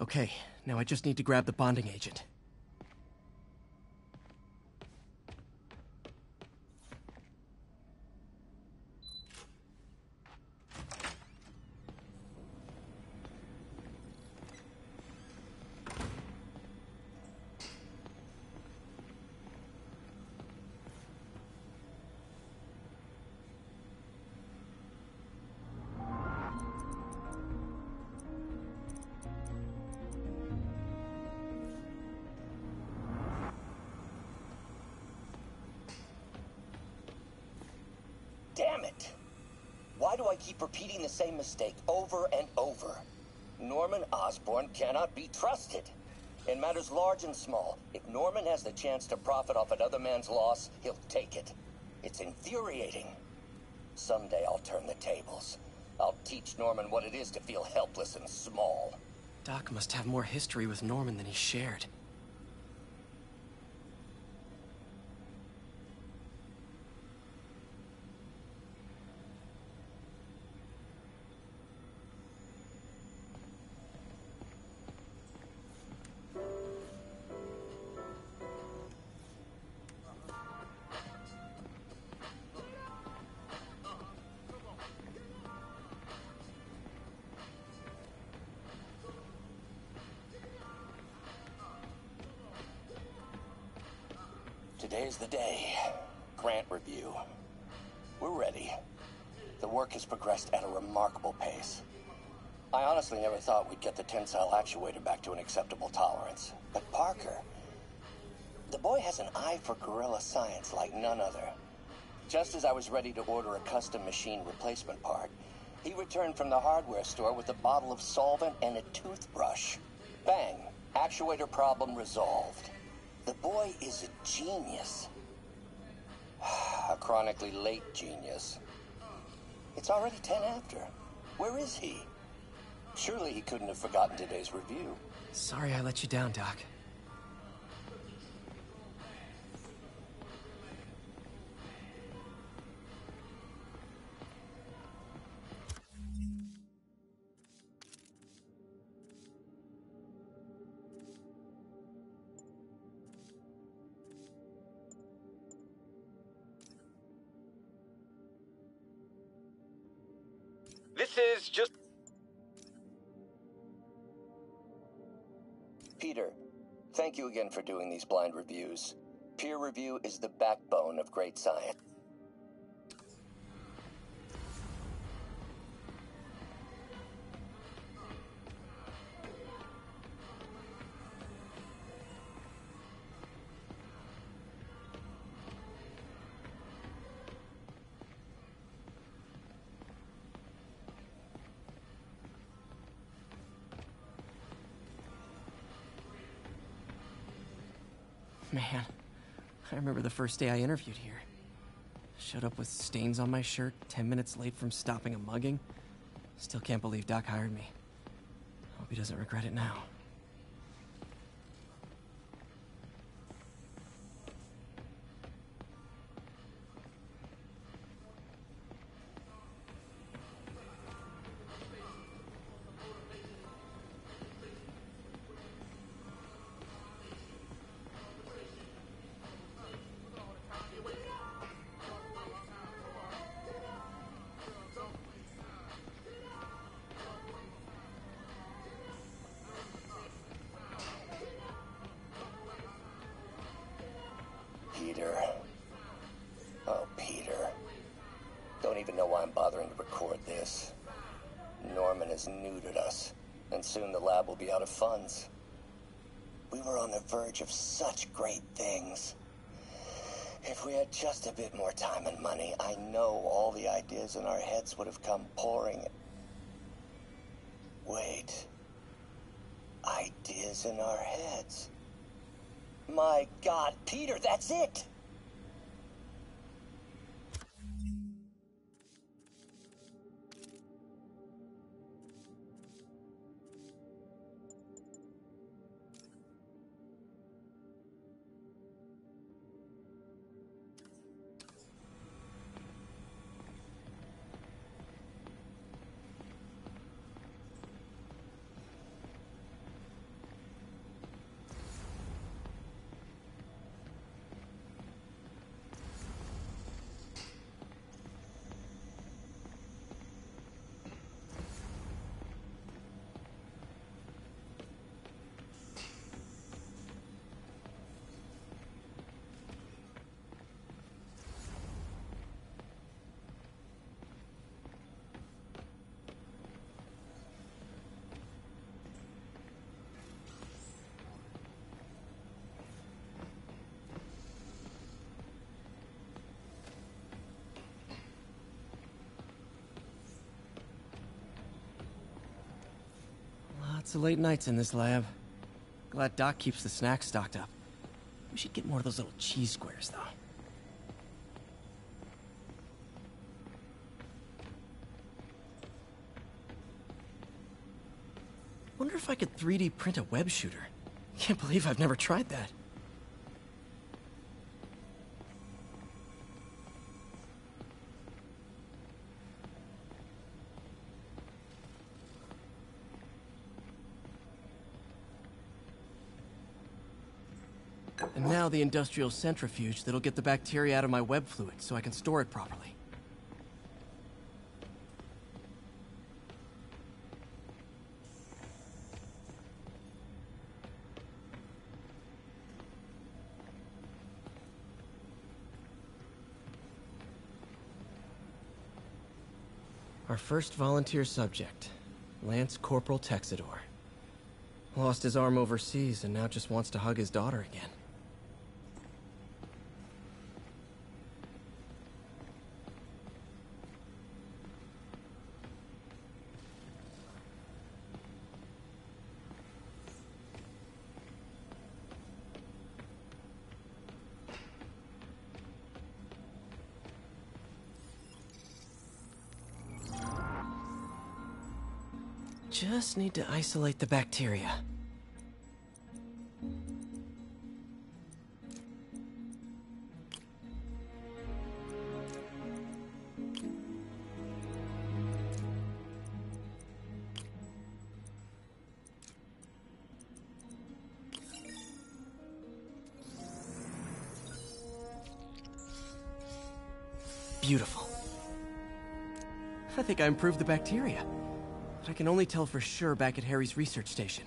Okay, now I just need to grab the bonding agent. Damn it! Why do I keep repeating the same mistake over and over? Norman Osborn cannot be trusted. In matters large and small, if Norman has the chance to profit off another man's loss, he'll take it. It's infuriating. Someday I'll turn the tables. I'll teach Norman what it is to feel helpless and small. Doc must have more history with Norman than he shared. Today's the day. Grant review. We're ready. The work has progressed at a remarkable pace. I honestly never thought we'd get the tensile actuator back to an acceptable tolerance. But Parker, the boy has an eye for guerrilla science like none other. Just as I was ready to order a custom machine replacement part, he returned from the hardware store with a bottle of solvent and a toothbrush. Bang! Actuator problem resolved. The boy is a genius. A chronically late genius. It's already 10 after. Where is he? Surely he couldn't have forgotten today's review. Sorry I let you down, Doc. This is just... Peter, thank you again for doing these blind reviews. Peer review is the backbone of great science. Man, I remember the first day I interviewed here. Showed up with stains on my shirt, 10 minutes late from stopping a mugging. Still can't believe Doc hired me. Hope he doesn't regret it now. Peter. Oh, Peter. Don't even know why I'm bothering to record this. Norman has neutered us, and soon the lab will be out of funds. We were on the verge of such great things. If we had just a bit more time and money, I know all the ideas in our heads would have come pouring. Wait. Ideas in our heads? My God, Peter, that's it! Lots of late nights in this lab. Glad Doc keeps the snacks stocked up. We should get more of those little cheese squares, though. Wonder if I could 3D print a web shooter. Can't believe I've never tried that. And now the industrial centrifuge that'll get the bacteria out of my web fluid so I can store it properly. Our first volunteer subject, Lance Corporal Texidor. Lost his arm overseas and now just wants to hug his daughter again. Just need to isolate the bacteria. Beautiful. I think I improved the bacteria. But I can only tell for sure back at Harry's research station.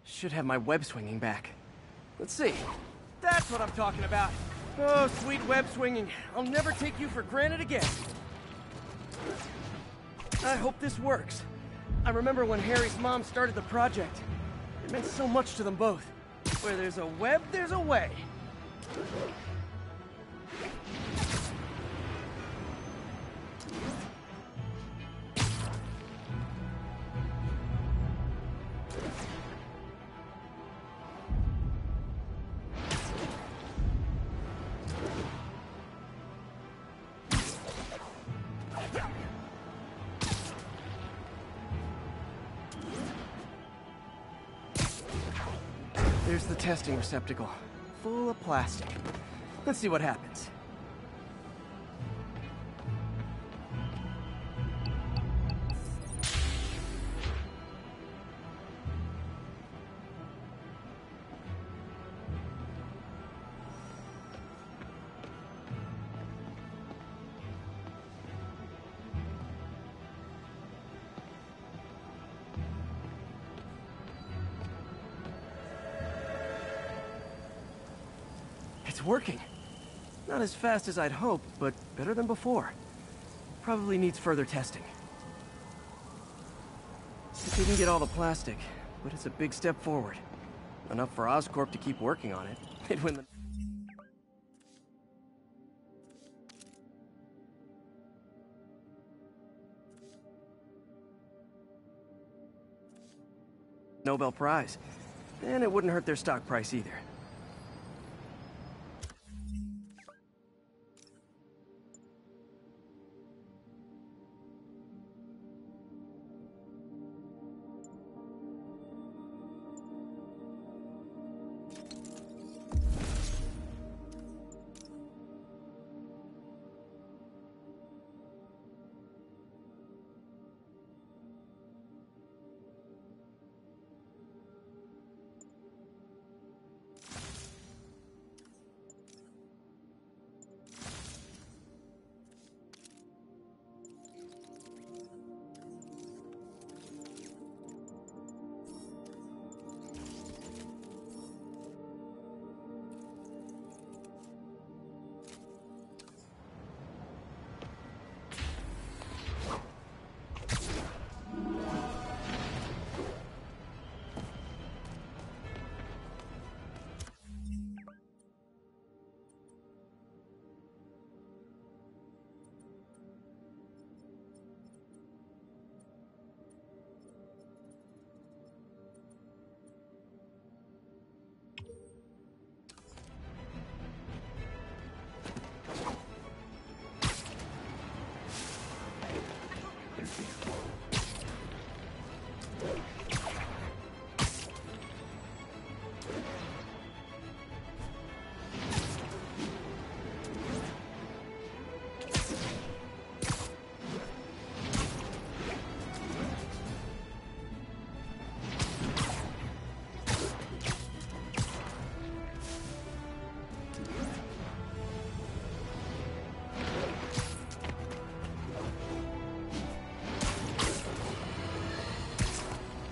Should have my web swinging back. Let's see. That's what I'm talking about. Oh, sweet web swinging. I'll never take you for granted again. I hope this works. I remember when Harry's mom started the project. It meant so much to them both. Where there's a web, there's a way. There's the testing receptacle, full of plastic. Let's see what happens. It's working. Not as fast as I'd hoped, but better than before. Probably needs further testing. It didn't get all the plastic, but it's a big step forward. Enough for Oscorp to keep working on it. They'd win the... Nobel Prize. And it wouldn't hurt their stock price either.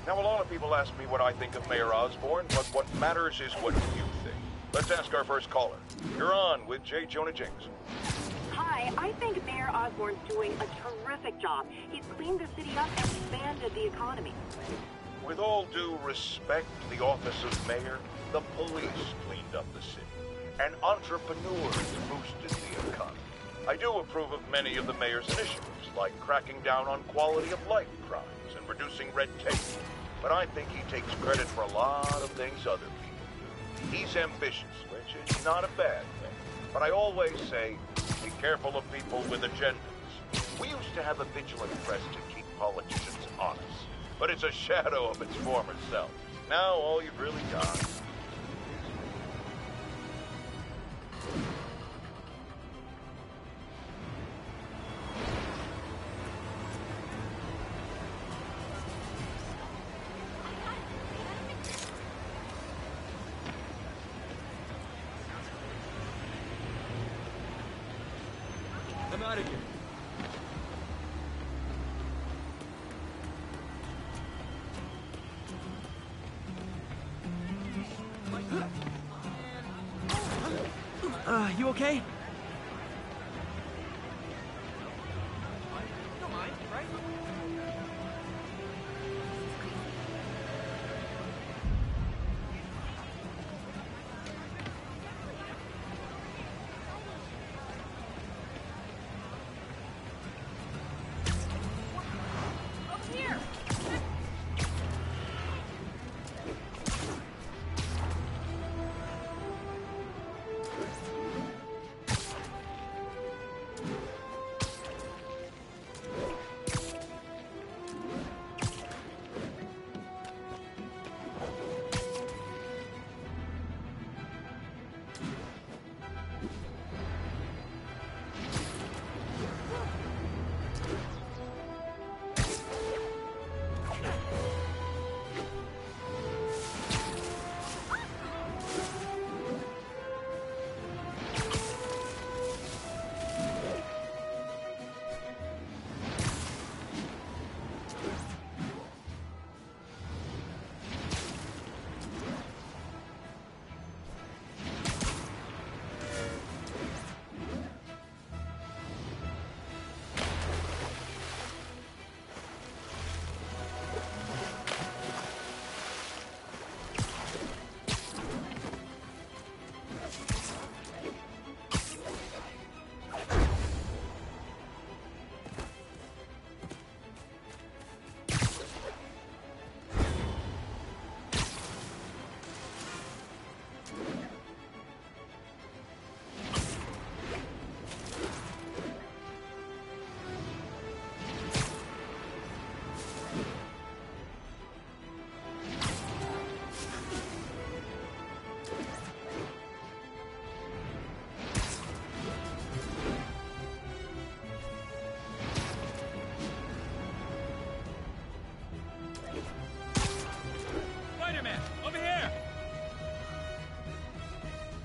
Now, a lot of people ask me what I think of Mayor Osborn, but what matters is what you think. Let's ask our first caller. You're on with J. Jonah Jameson. Hi, I think Mayor Osborn's doing a terrific job. He's cleaned the city up and expanded the economy. With all due respect to the office of mayor, the police cleaned up the city, and entrepreneurs boosted the economy. I do approve of many of the mayor's initiatives, like cracking down on quality of life crimes and reducing red tape. But I think he takes credit for a lot of things other people do. He's ambitious, which is not a bad thing. But I always say, be careful of people with agendas. We used to have a vigilant press to keep politicians honest, but it's a shadow of its former self. Now all you've really got is... I'm out of here. You okay? Don't mind, right?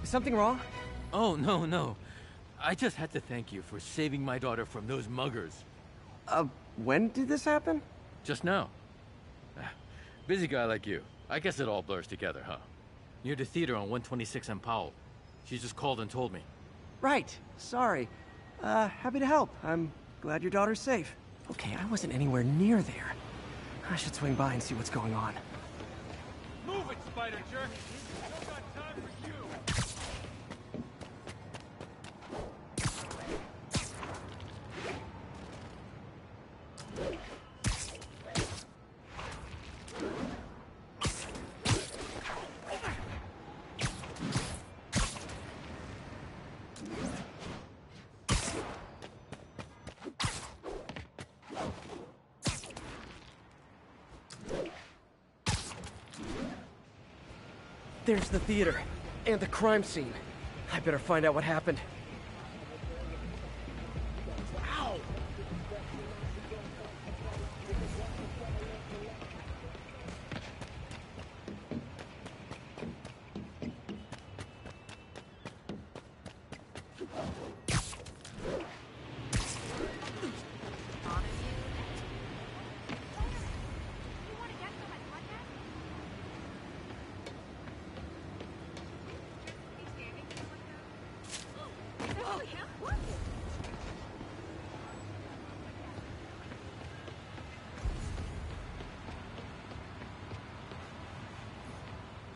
Is something wrong? Oh, no. I just had to thank you for saving my daughter from those muggers. When did this happen? Just now. Busy guy like you. I guess it all blurs together, huh? Near the theater on 126 and Powell. She just called and told me. Right. Sorry. Happy to help. I'm glad your daughter's safe. Okay, I wasn't anywhere near there. I should swing by and see what's going on. Move it, spider jerk! I've got time for you! There's the theater, and the crime scene. I better find out what happened. Ow!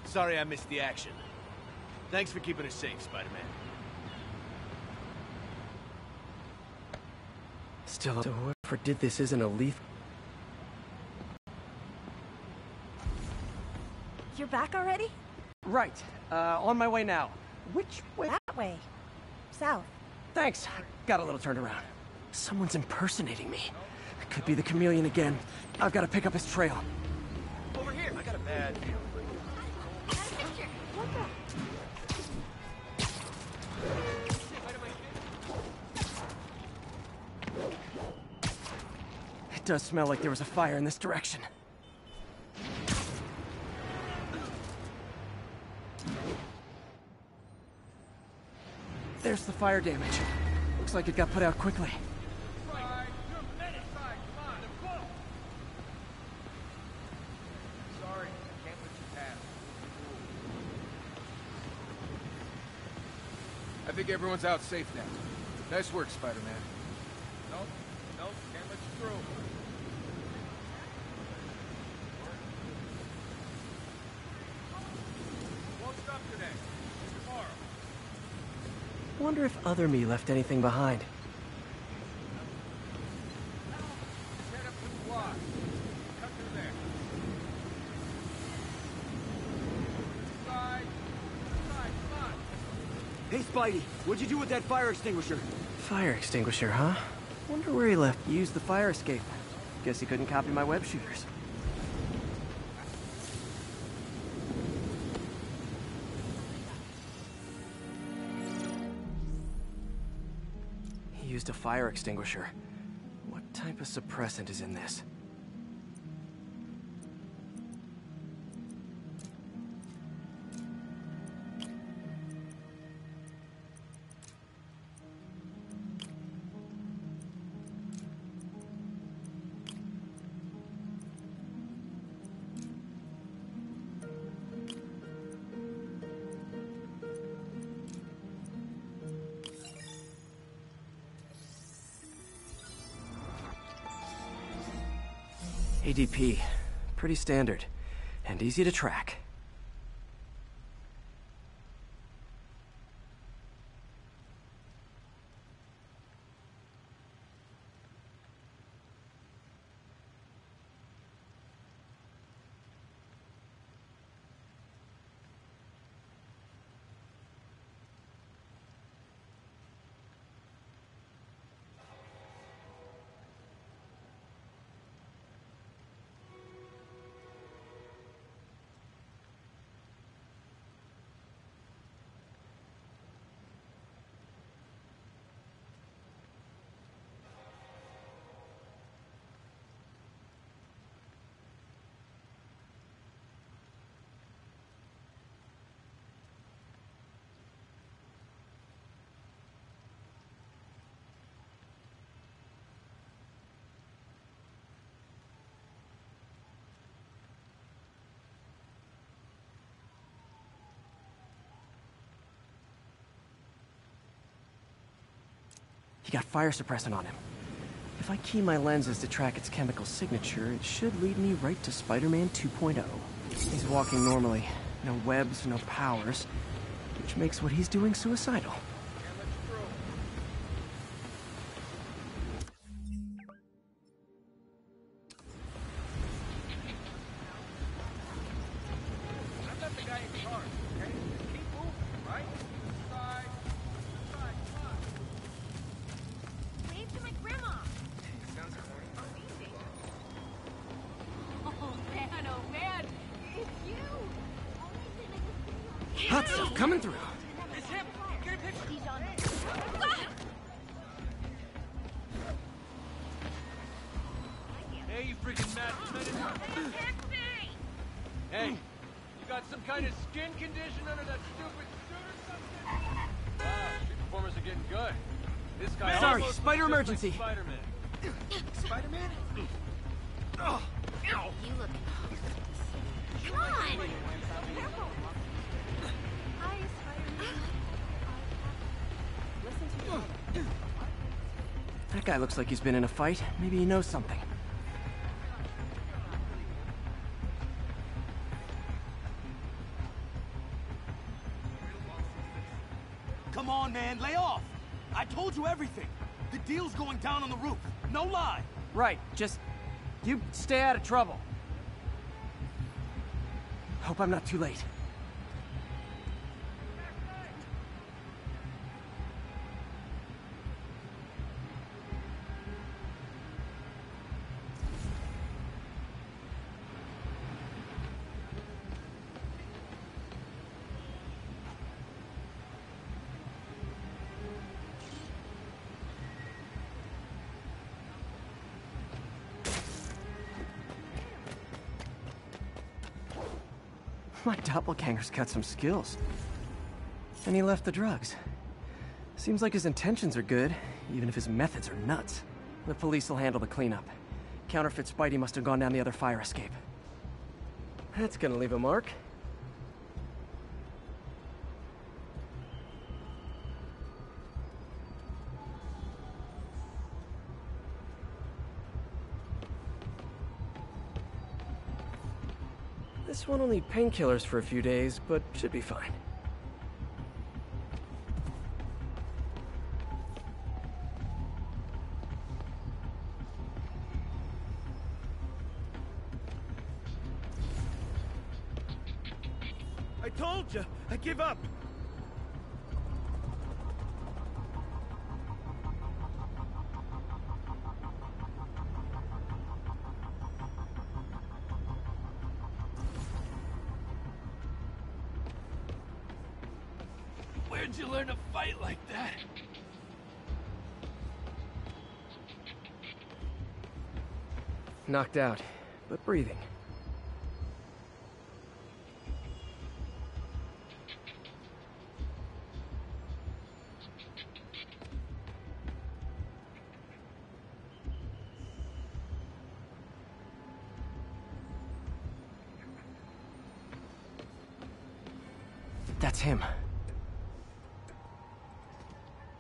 Sorry I missed the action. Thanks for keeping us safe, Spider-Man. Still, so whoever did this isn't a lethal. You're back already? Right. On my way now. Which way? That way. South. Thanks. Got a little turned around. Someone's impersonating me. Could be the chameleon again. I've got to pick up his trail. Over here! I got a bad feeling. It does smell like there was a fire in this direction. There's the fire damage. Looks like it got put out quickly. I think everyone's out safe now. Nice work, Spider-Man. Nope, can't let you through. Won't stop today. Tomorrow. Wonder if other me left anything behind. Head up to the block. Cut through there. Side, come on. Hey, Spidey, what'd you do with that fire extinguisher? Fire extinguisher, huh? Wonder where he used the fire escape. Guess he couldn't copy my web shooters. He used a fire extinguisher. What type of suppressant is in this? ADP. Pretty standard. And easy to track. He got fire suppressant on him. If I key my lenses to track its chemical signature, it should lead me right to Spider-Man 2.0. He's walking normally. No webs, no powers. Which makes what he's doing suicidal. Hot stuff coming through. It's him. Get a picture. He's on it. Hey, you freaking mad minute. Hey, you got some kind of skin condition under that stupid suit or something? Wow, your performers are getting good. This guy Sorry, almost spider looks just emergency. like Spider-Man. Spider-Man? Oh, you look... Come on! That guy looks like he's been in a fight. Maybe he knows something. Come on, man, lay off! I told you everything! The deal's going down on the roof. No lie! Right, just... you stay out of trouble. Hope I'm not too late. My doppelganger's got some skills. And he left the drugs. Seems like his intentions are good, even if his methods are nuts. The police will handle the cleanup. Counterfeit Spidey must have gone down the other fire escape. That's gonna leave a mark. This one will need painkillers for a few days, but should be fine. I told you! I give up! Where'd you learn to fight like that? Knocked out, but breathing. That's him.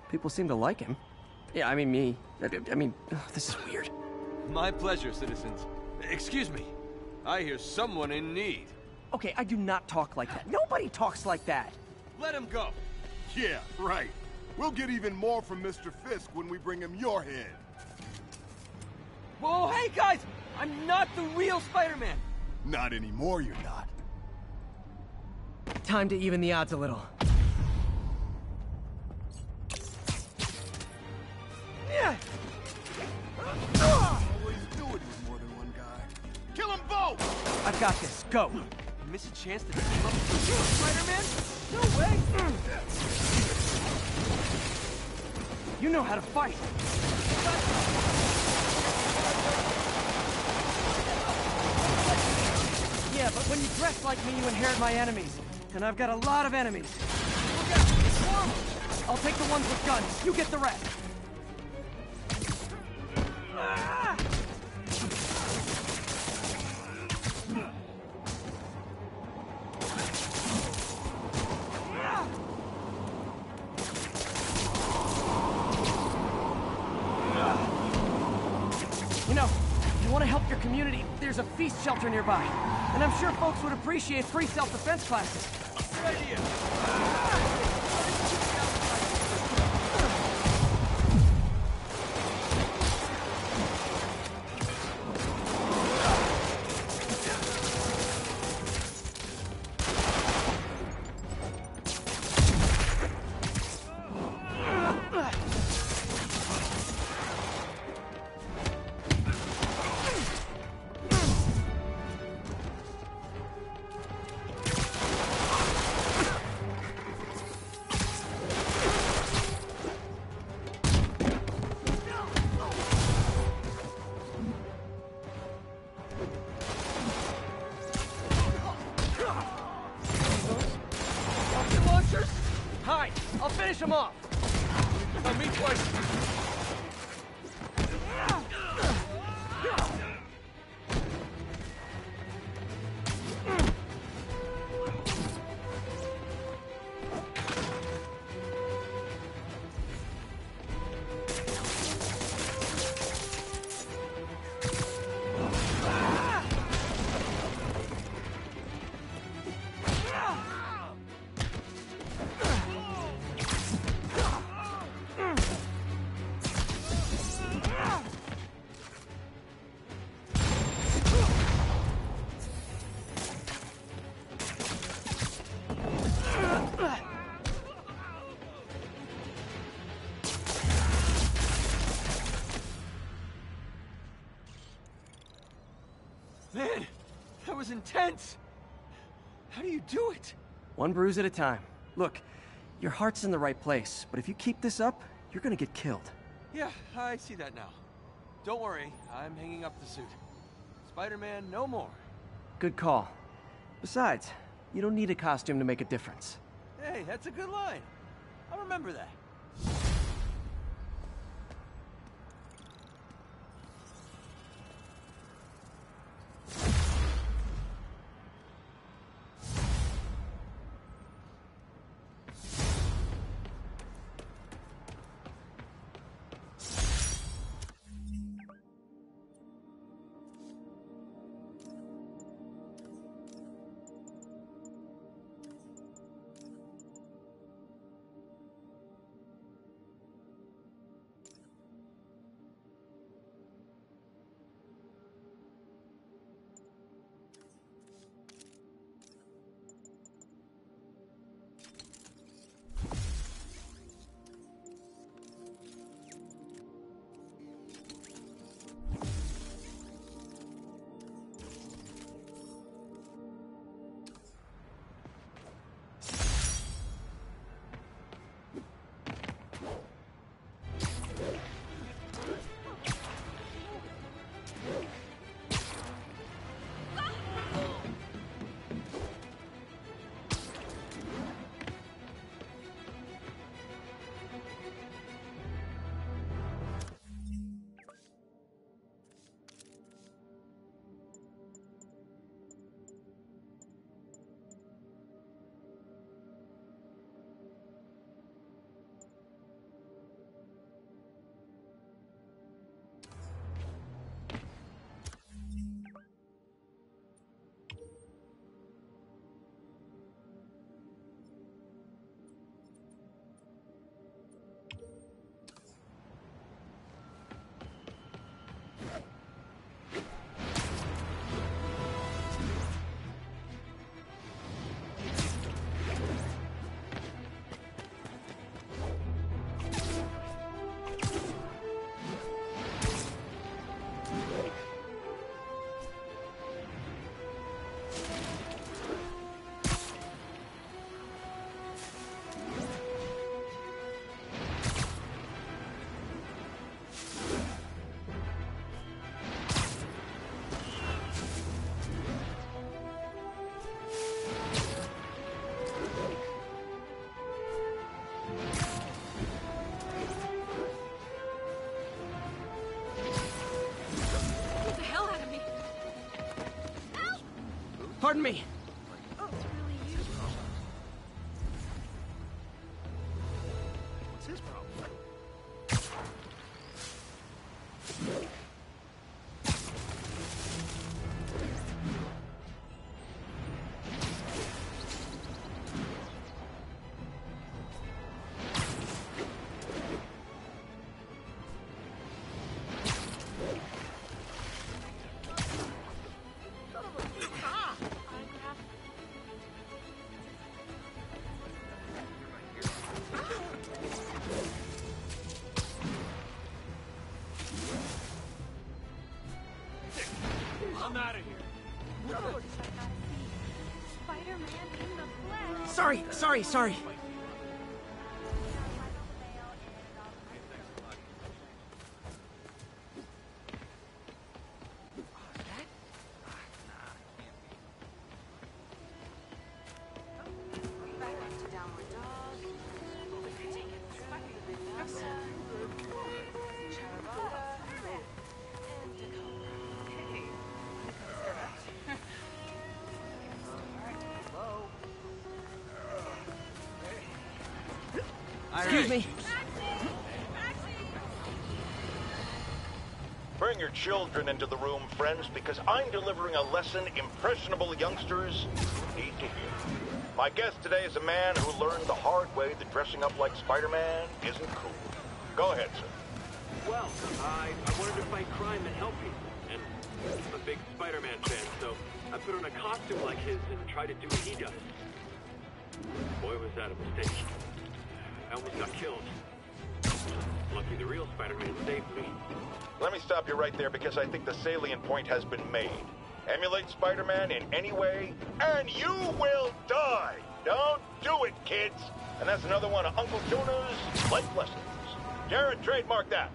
People seem to like him. Yeah, I mean me. I mean, this is weird. My pleasure, citizens. Excuse me. I hear someone in need. Okay, I do not talk like that. Nobody talks like that. Let him go. Yeah, right. We'll get even more from Mr. Fisk when we bring him your head. Whoa, hey guys! I'm not the real Spider-Man! Not anymore, you're not. Time to even the odds a little. Yeah. Always do it with more than one guy. Kill them both! I've got this. Go. You miss a chance to team up with you, Spider-Man? No way! You know how to fight. Yeah, but when you dress like me, you inherit my enemies. And I've got a lot of enemies. Look out! Swarm! I'll take the ones with guns. You get the rest. You know, if you want to help your community, there's a feast shelter nearby. And I'm sure folks would appreciate free self-defense classes. Right here. Hi, I'll finish him off. Me twice. Man, that was intense. How do you do it? One bruise at a time. Look, your heart's in the right place, but if you keep this up, you're gonna get killed. Yeah, I see that now. Don't worry, I'm hanging up the suit. Spider-Man, no more. Good call. Besides, you don't need a costume to make a difference. Hey, that's a good line. I'll remember that. Pardon me. What's his problem? I'm out of here. Spider-Man in the flesh. Sorry. Excuse me. Bring your children into the room, friends, because I'm delivering a lesson impressionable youngsters need to hear. My guest today is a man who learned the hard way that dressing up like Spider-Man isn't cool. Go ahead, sir. Well, I wanted to fight crime and help people, and I'm a big Spider-Man fan, so I put on a costume like his and tried to do what he does. Boy, was that a mistake. I almost got killed. Lucky the real Spider-Man saved me. Let me stop you right there because I think the salient point has been made. Emulate Spider-Man in any way, and you will die! Don't do it, kids! And that's another one of Uncle Jonah's life lessons. Jared, trademark that.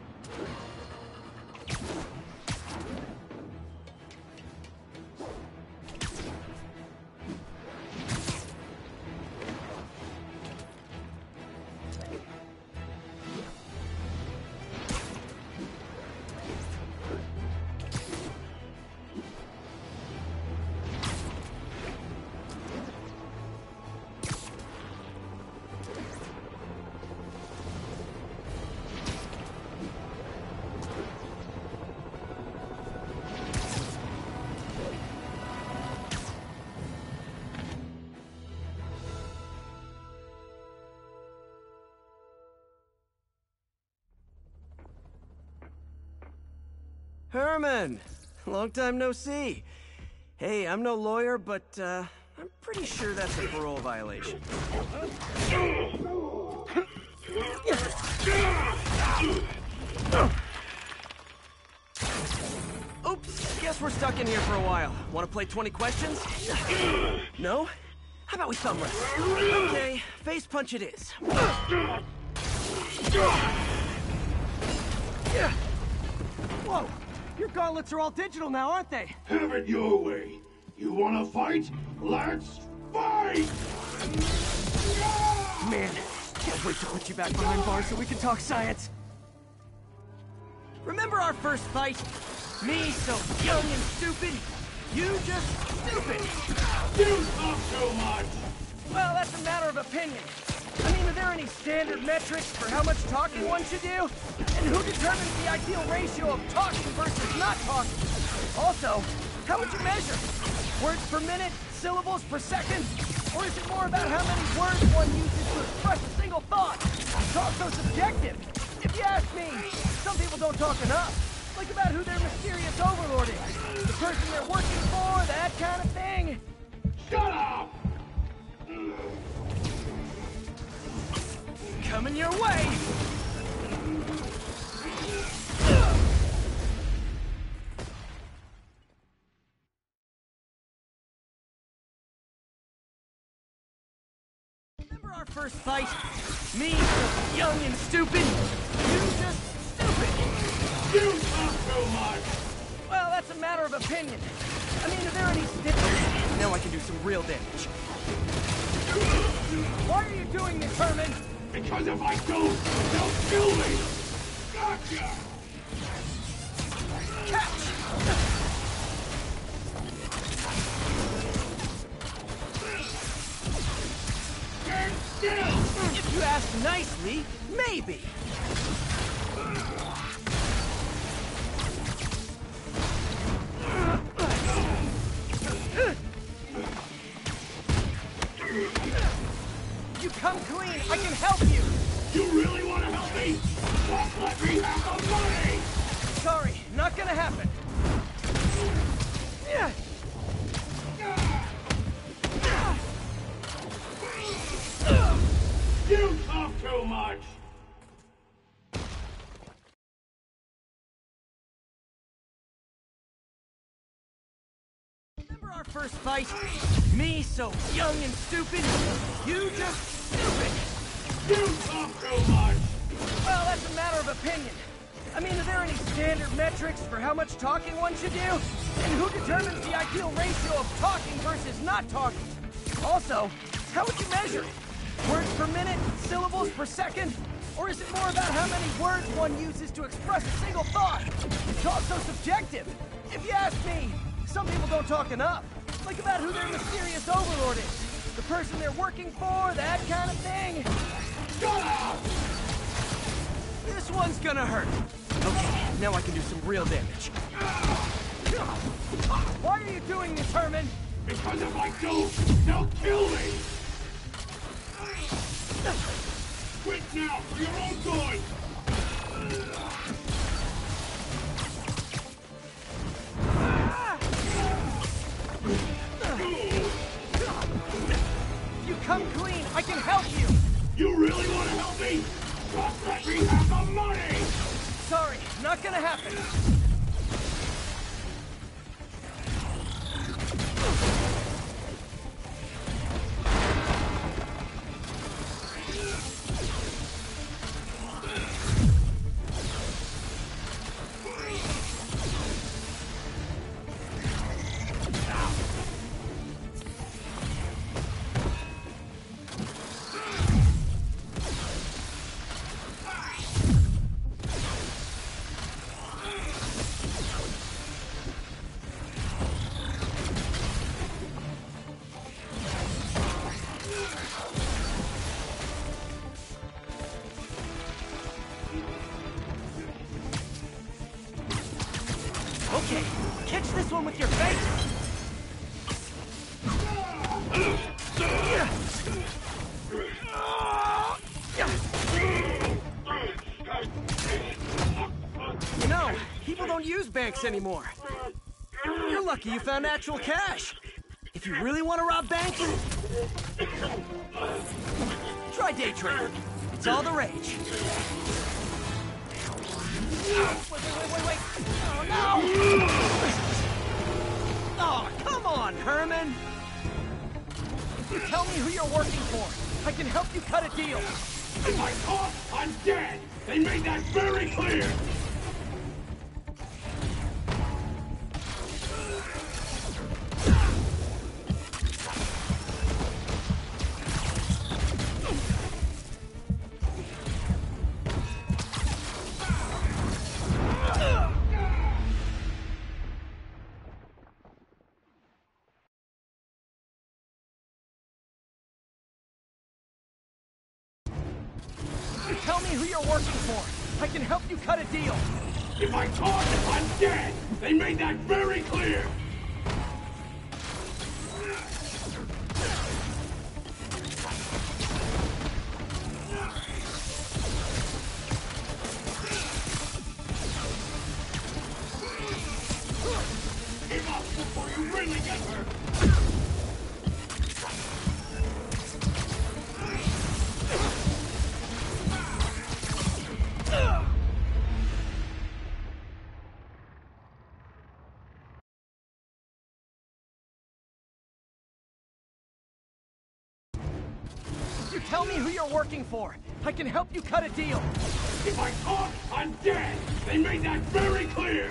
Herman! Long time no see. Hey, I'm no lawyer, but, I'm pretty sure that's a parole violation. Oops, guess we're stuck in here for a while. Want to play 20 questions? No? How about we thumb wrestle? Okay, face punch it is. Whoa! Your gauntlets are all digital now, aren't they? Have it your way. You wanna fight? Let's fight! Man, can't wait to put you back behind bars so we can talk science. Remember our first fight? Me so young and stupid, you just stupid! You talk too much! Well, that's a matter of opinion. I mean, are there any standard metrics for how much talking one should do? And who determines the ideal ratio of talking versus not talking? Also, how would you measure? Words per minute? Syllables per second? Or is it more about how many words one uses to express a single thought? Talk so subjective. If you ask me, some people don't talk enough. Like about who their mysterious overlord is. The person they're working for, that kind of thing. Shut up! Coming your way! Remember our first fight? Me so young and stupid, you just stupid! You talk too much! Well, that's a matter of opinion. I mean, are there any Now I can do some real damage. Why are you doing this, Herman? Because if I don't, they'll kill me! Gotcha! Catch! If you ask nicely, maybe. You come clean, I can help you! You really want to help me? Just let me have the money! Sorry, not gonna happen. You talk too much! Remember our first fight? Me so young and stupid, you just stupid! You talk too much! Well, that's a matter of opinion. I mean, are there any standard metrics for how much talking one should do? And who determines the ideal ratio of talking versus not talking? Also, how would you measure it? Words per minute? Syllables per second? Or is it more about how many words one uses to express a single thought? It's all so subjective. If you ask me, some people don't talk enough. Like about who their mysterious overlord is. The person they're working for, that kind of thing. Shut up! This one's gonna hurt. Okay, now I can do some real damage. Why are you doing this, Herman? Because if I don't, they'll kill me! Quit now, for your own good! You come clean, I can help you! You really want to help me? Just let me have the money! Sorry, not gonna happen. Okay, catch this one with your face! You know, people don't use banks anymore. You're lucky you found actual cash. If you really want to rob banks, try day trading. It's all the rage. Wait. Oh, no! Oh, come on, Herman! You tell me who you're working for. I can help you cut a deal. If I talk, I'm dead! They made that very clear! Tell me who you're working for. I can help you cut a deal. If I talk, I'm dead! They made that very clear! Give up before you really get hurt! You tell me who you're working for. I can help you cut a deal. If I talk, I'm dead! They made that very clear!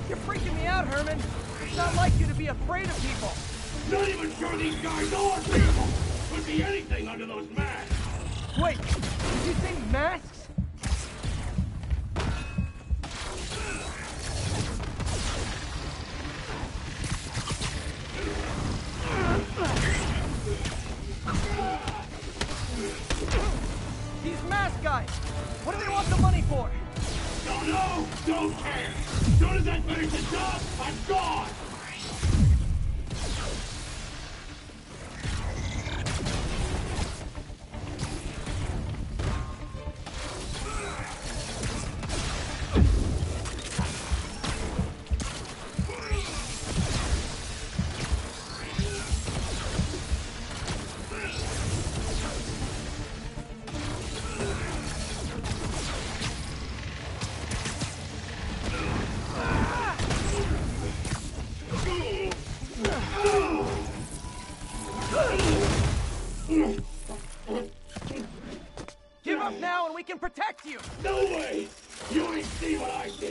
You're freaking me out, Herman. It's not like you to be afraid of people. Not even sure these guys are people! Could be anything under those masks! Wait, did you say masks? These mask guys! What do they want the money for? Don't know! Don't care! As soon as I finish the job, I'm gone! Give up now and we can protect you! No way! You ain't see what I see!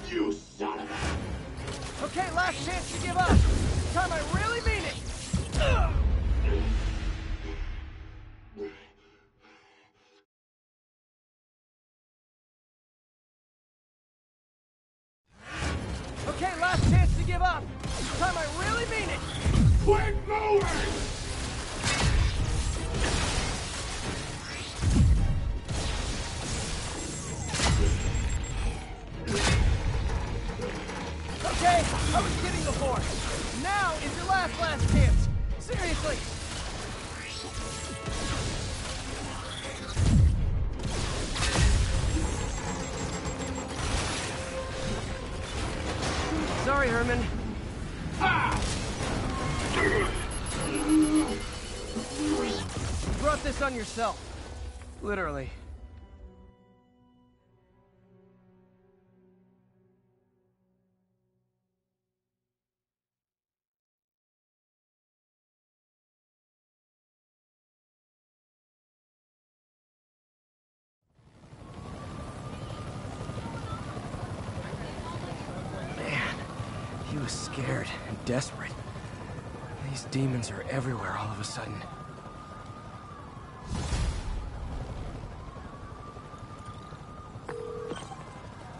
You son of a... Okay, last chance to give up! This time I really mean it! Ugh. Okay, last chance to give up! This time I really mean it! Quit moving! Okay, I was kidding before. Now is your last chance. Seriously. Sorry, Herman. You brought this on yourself. Literally. He was scared and desperate. These demons are everywhere all of a sudden.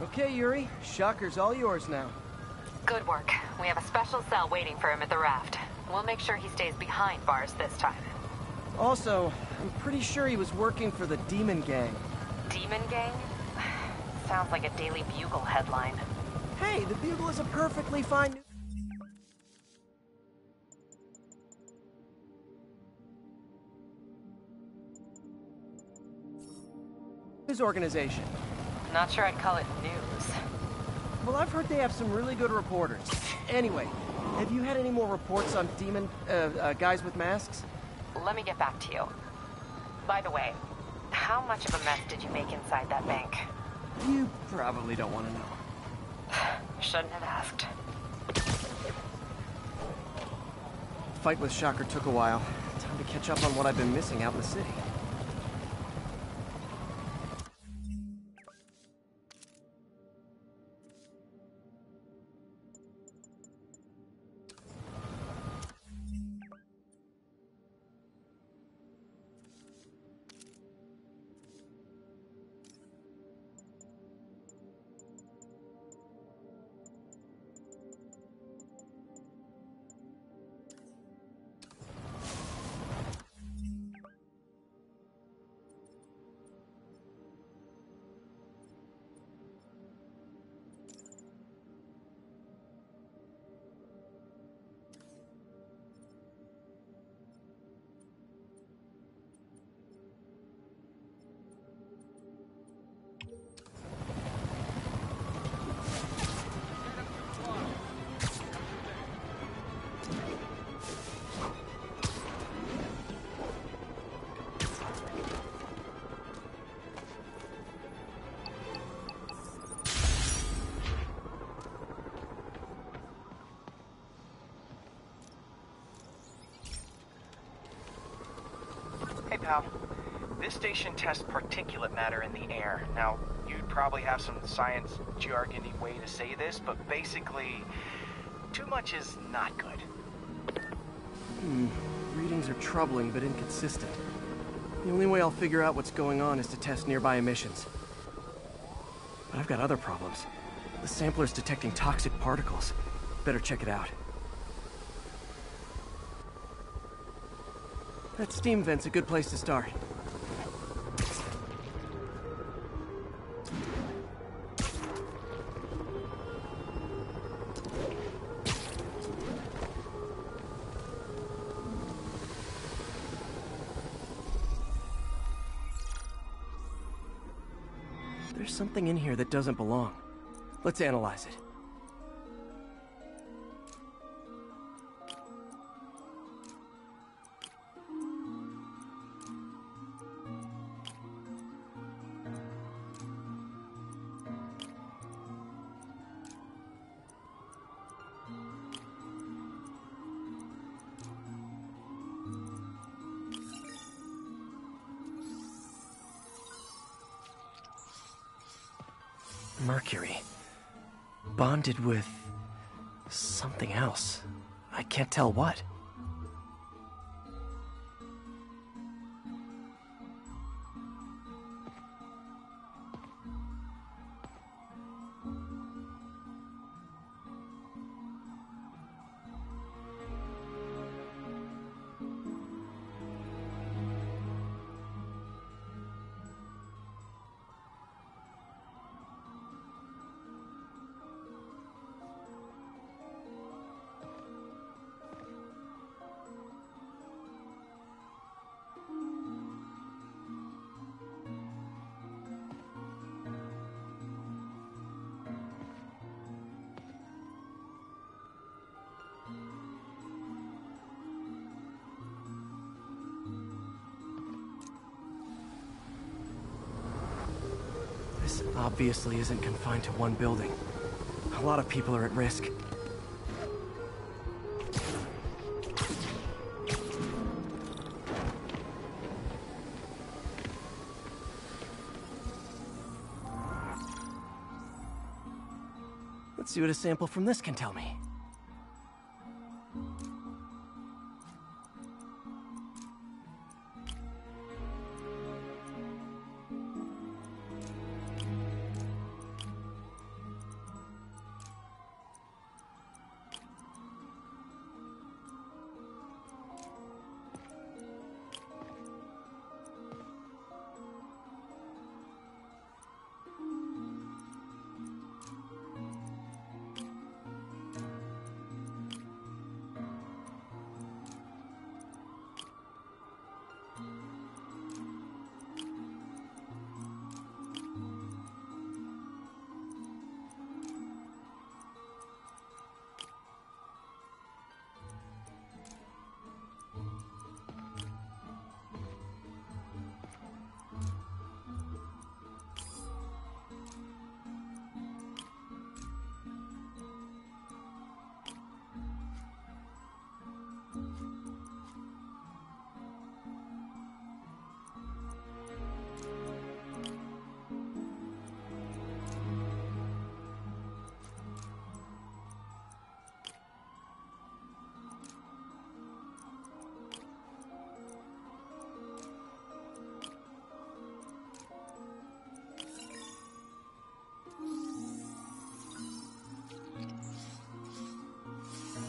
Okay, Yuri. Shocker's all yours now. Good work. We have a special cell waiting for him at the raft. We'll make sure he stays behind bars this time. Also, I'm pretty sure he was working for the Demon Gang. Demon Gang? Sounds like a Daily Bugle headline. Hey, the Bugle is a perfectly fine news organization. Not sure I'd call it news. Well, I've heard they have some really good reporters. Anyway, have you had any more reports on demon, guys with masks? Let me get back to you. By the way, how much of a mess did you make inside that bank? You probably don't want to know. Shouldn't have asked. Fight with Shocker took a while. Time to catch up on what I've been missing out in the city. This station tests particulate matter in the air. Now, you'd probably have some science jargony way to say this, but basically, too much is not good. Readings are troubling but inconsistent. The only way I'll figure out what's going on is to test nearby emissions. But I've got other problems. The sampler's detecting toxic particles. Better check it out. That steam vent's a good place to start. There's something in here that doesn't belong. Let's analyze it. Mercury. Bonded with something else. I can't tell what. This obviously isn't confined to one building. A lot of people are at risk. Let's see what a sample from this can tell me.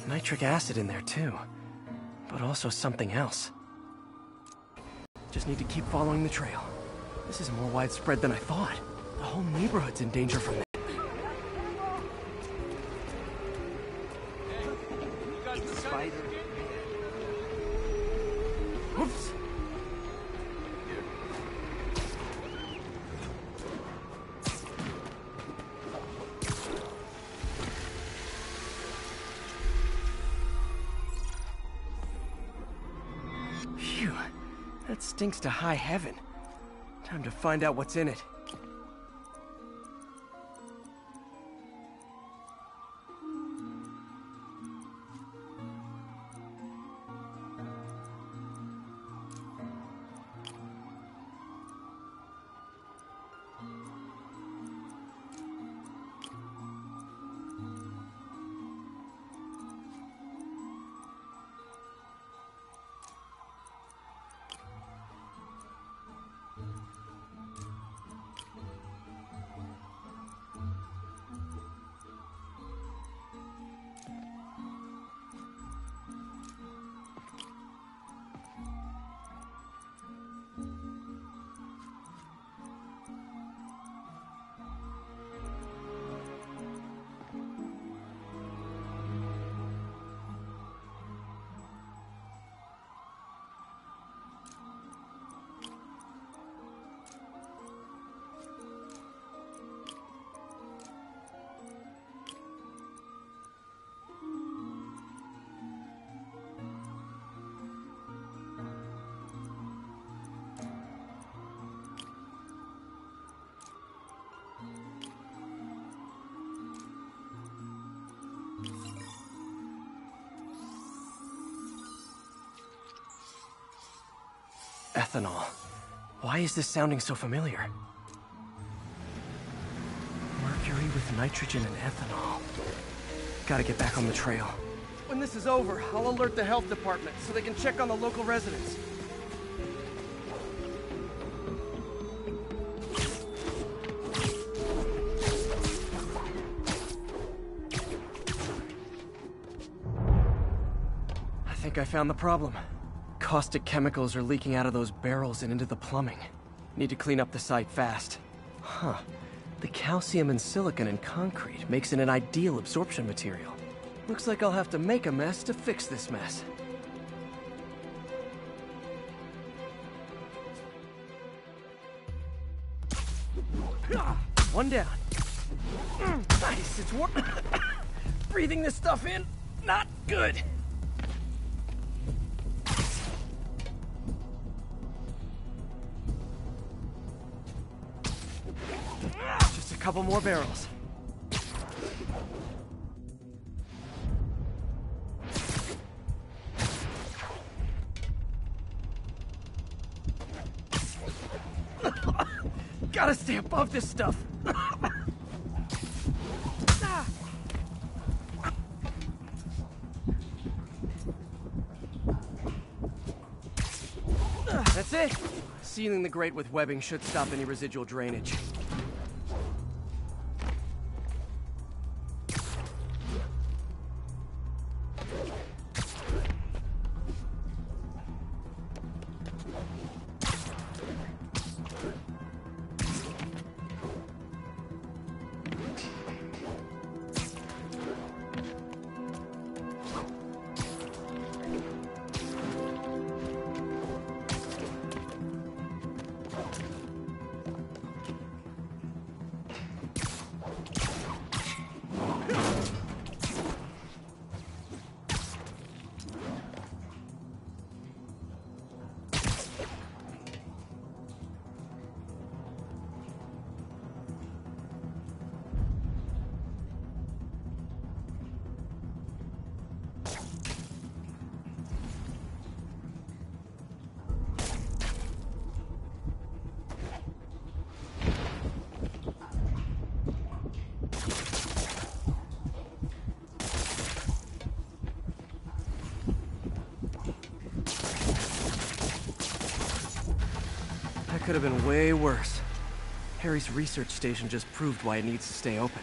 Nitric acid in there too, but also something else. Just need to keep following the trail. This is more widespread than I thought. The whole neighborhood's in danger from this. Spider. Oops. Phew, that stinks to high heaven. Time to find out what's in it. ethanol. Why is this sounding so familiar? Mercury with nitrogen and ethanol. Gotta get back on the trail. When this is over, I'll alert the health department so they can check on the local residents. I think I found the problem. Caustic chemicals are leaking out of those barrels and into the plumbing. Need to clean up the site fast. Huh. The calcium and silicon in concrete makes it an ideal absorption material. Looks like I'll have to make a mess to fix this mess. One down. Nice, it's warm. Breathing this stuff in, not good. Just a couple more barrels. Gotta stay above this stuff. That's it. Sealing the grate with webbing should stop any residual drainage. Could have been way worse. Harry's research station just proved why it needs to stay open.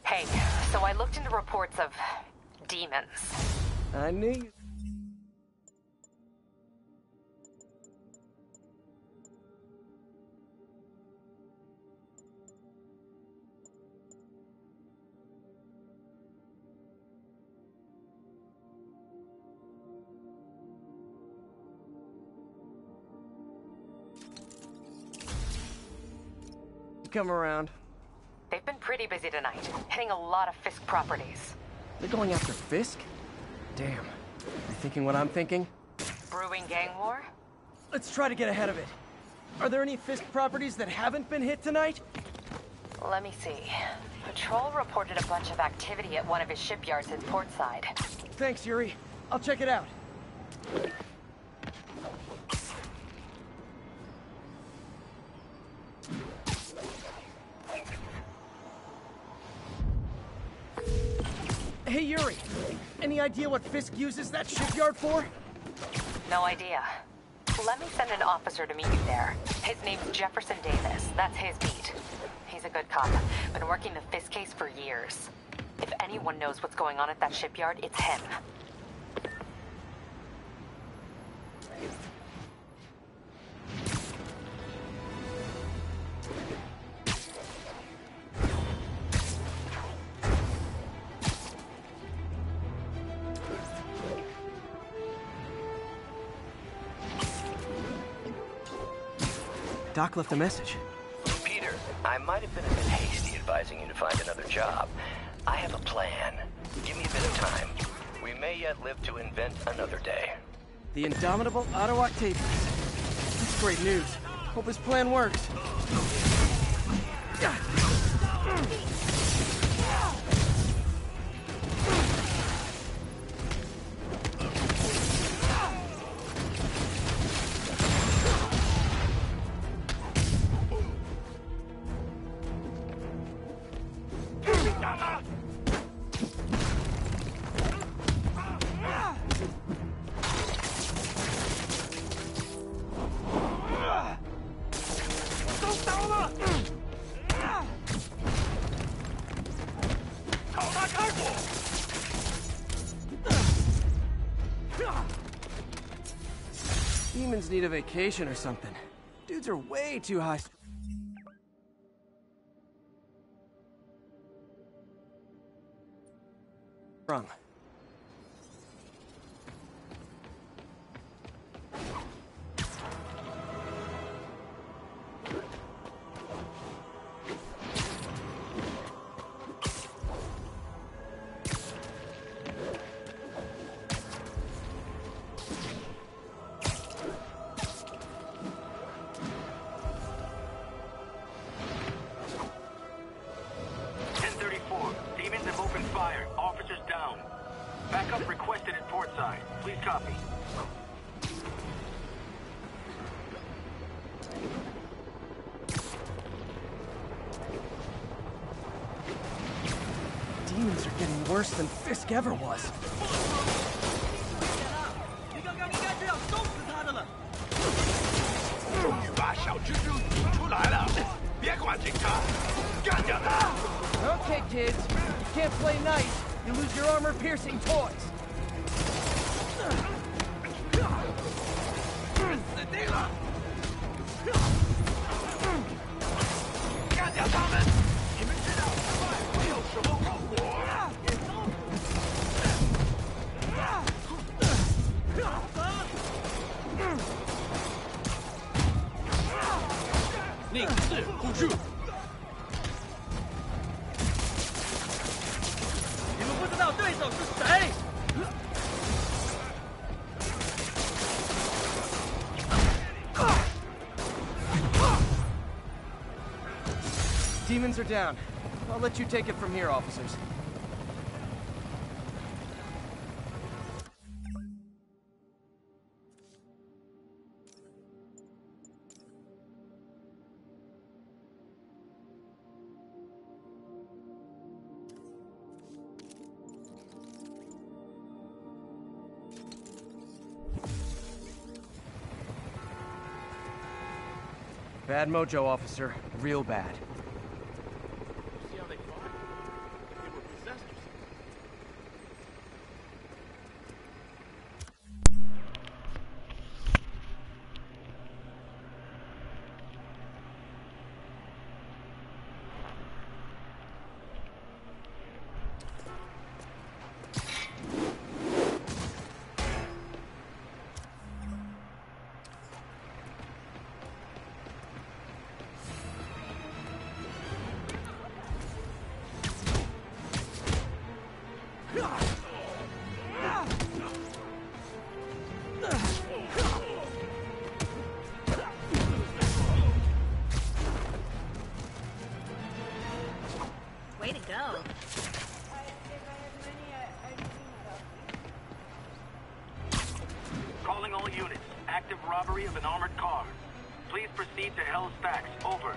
Hey, so I looked into reports of demons. I knew you. Come around. They've been pretty busy tonight, hitting a lot of Fisk properties. They're going after Fisk? Damn. You thinking what I'm thinking? Brewing gang war? Let's try to get ahead of it. Are there any Fisk properties that haven't been hit tonight? Let me see. Patrol reported a bunch of activity at one of his shipyards in Portside. Thanks, Yuri. I'll check it out. Hey, Yuri. Any idea what Fisk uses that shipyard for? No idea. Let me send an officer to meet you there. His name's Jefferson Davis. That's his beat. He's a good cop. Been working the Fisk case for years. If anyone knows what's going on at that shipyard, it's him. Doc left a message. Peter, I might have been a bit hasty advising you to find another job. I have a plan. Give me a bit of time. We may yet live to invent another day. The indomitable Otto Octavius. That's great news. Hope his plan works. Demons need a vacation or something. Dudes are way too high. Wrong. Backup requested at Portside. Please copy. Demons are getting worse than Fisk ever was. 终于把小蜘蛛引出来了，别管警察，干掉他！ Okay, kids. You can't play nice. You lose your armor-piercing toys. 死定了！干掉他们！你们知道快会有什么后果？ 逆势护住！你们不知道对手是谁？ Demons are down. I'll let you take it from here, officers. Bad mojo, officer. Real bad. See how they fought? They were possessed or something. Way to go. Calling all units. Active robbery of an armored car. Please proceed to Hell's Stacks. Over.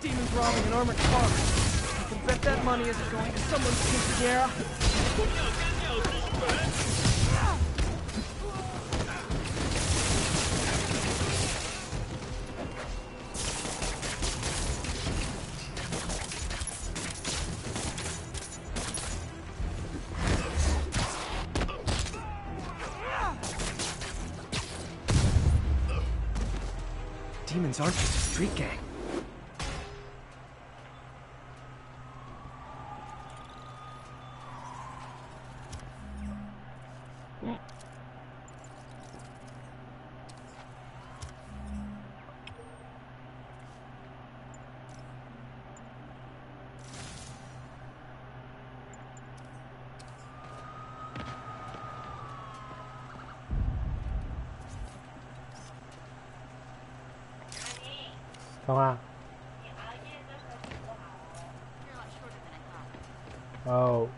Demons robbing an armored car. I can bet that money isn't going to someone's quinceañera. demons aren't just a street gang. Come on. Oh.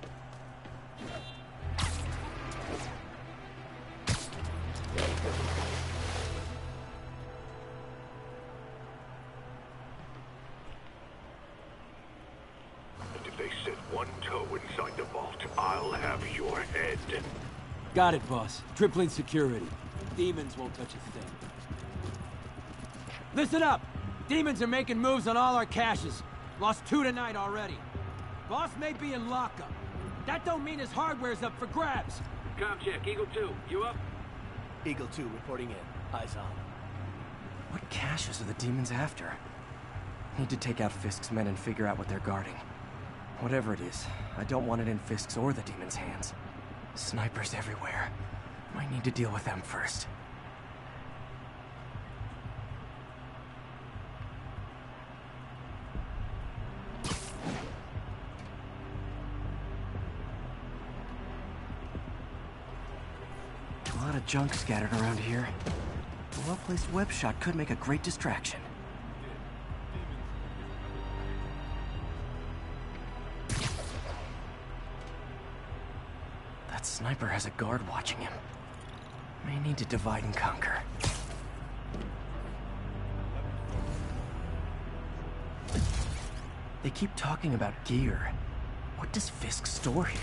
And if they set one toe inside the vault, I'll have your head. Got it, boss. Tripling security. Demons won't touch a thing. Listen up! Demons are making moves on all our caches. Lost 2 tonight already. Boss may be in lockup. That don't mean his hardware's up for grabs. Com check, Eagle 2, you up? Eagle 2 reporting in. Eyes on. What caches are the demons after? Need to take out Fisk's men and figure out what they're guarding. Whatever it is, I don't want it in Fisk's or the demons' hands. Snipers everywhere. Might need to deal with them first. A lot of junk scattered around here. A well-placed web shot could make a great distraction. That sniper has a guard watching him. May need to divide and conquer. They keep talking about gear. What does Fisk store here?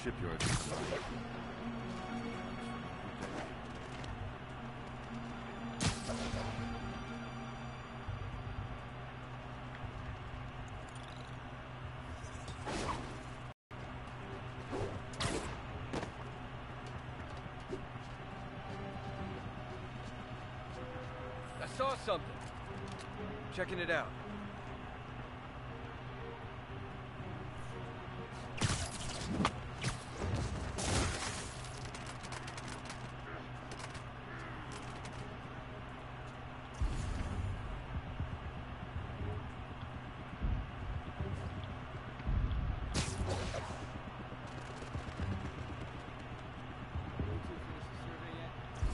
Shipyard. I saw something. Checking it out.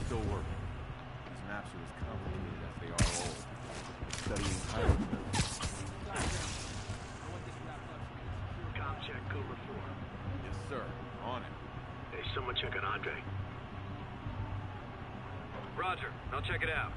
Still working. These maps are as complicated as they are old. Studying hieroglyphs. Com check, Cobra 4. Yes, sir. On it. Hey, someone check on Andre. Roger, I'll check it out.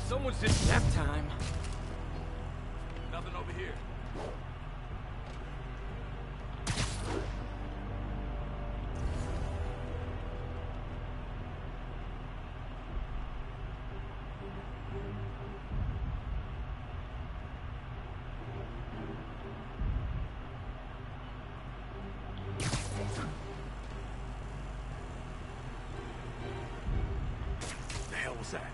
Someone's just nap time. Nothing over here. The hell was that?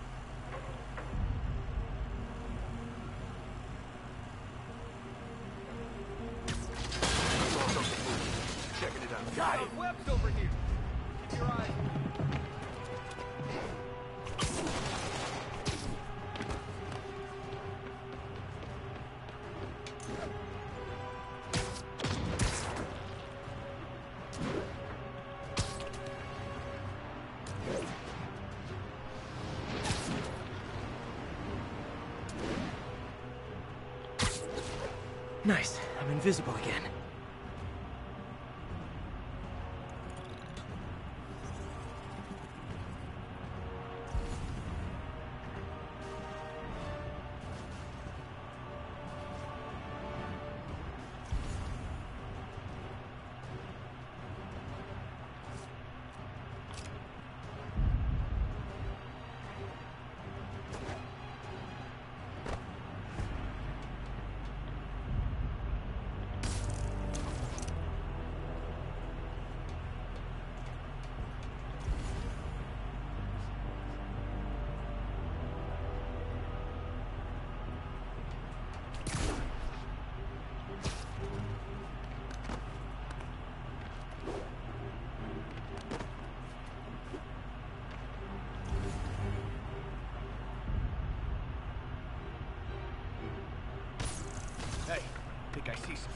cops over here. Keep your eyes. Nice. I'm invisible again. Hey, think I see some...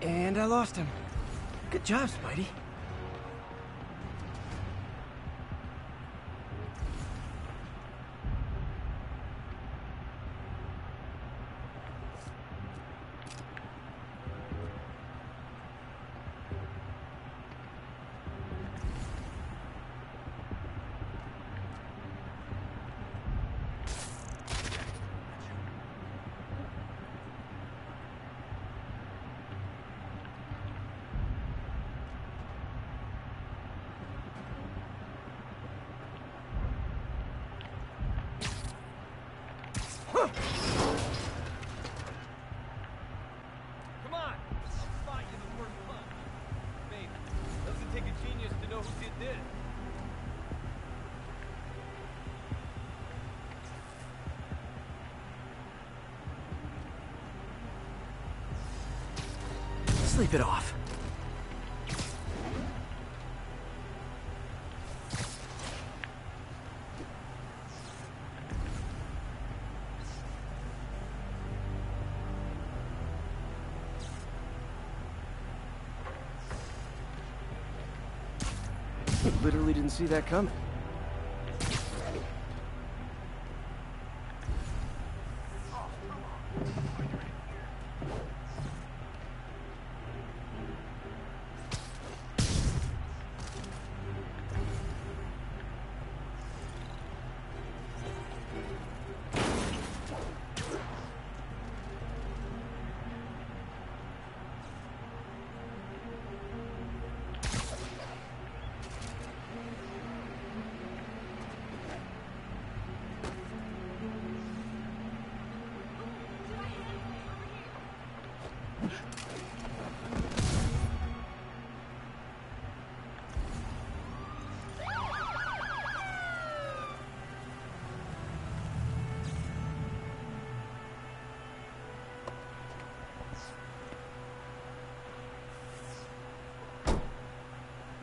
And I lost him. Good job, Spidey. Come on! I'll fight you the first punch. Maybe. Doesn't take a genius to know who did this. Sleep it off. Literally didn't see that coming.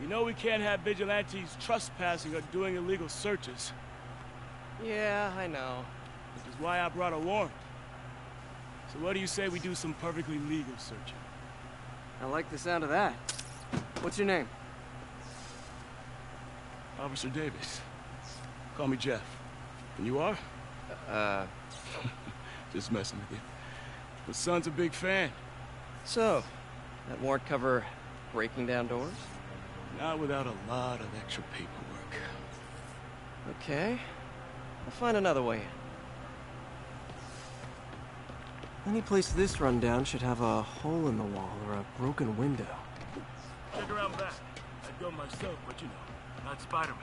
You know we can't have vigilantes trespassing or doing illegal searches. Yeah, I know. Which is why I brought a warrant. So what do you say we do some perfectly legal searching? I like the sound of that. What's your name? Officer Davis. Call me Jeff. And you are? Just messing with you. My son's a big fan. So, that warrant cover breaking down doors? Not without a lot of extra paperwork. Okay. I'll find another way in. Any place this rundown should have a hole in the wall or a broken window. Check around back. I'd go myself, but you know, not Spider-Man.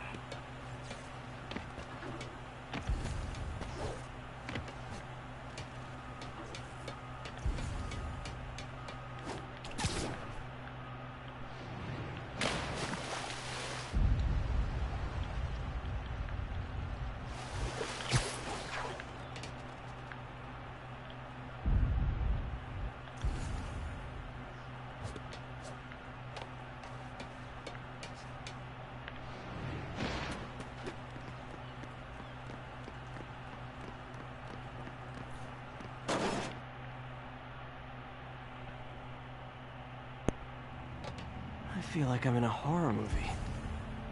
feel like I'm in a horror movie.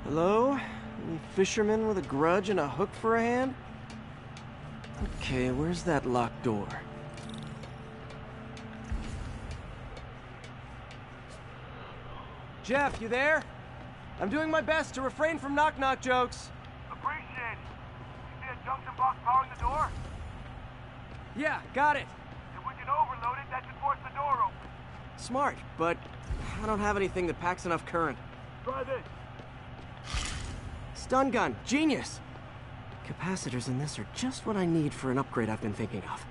Hello? Any fisherman with a grudge and a hook for a hand? Okay, where's that locked door? Jeff, you there? I'm doing my best to refrain from knock-knock jokes. Appreciate it. You see a junction box powering the door? Yeah, got it. If we can overload it, that should force the door open. Smart, but I don't have anything that packs enough current. Try this. Stun gun, genius! Capacitors in this are just what I need for an upgrade I've been thinking of.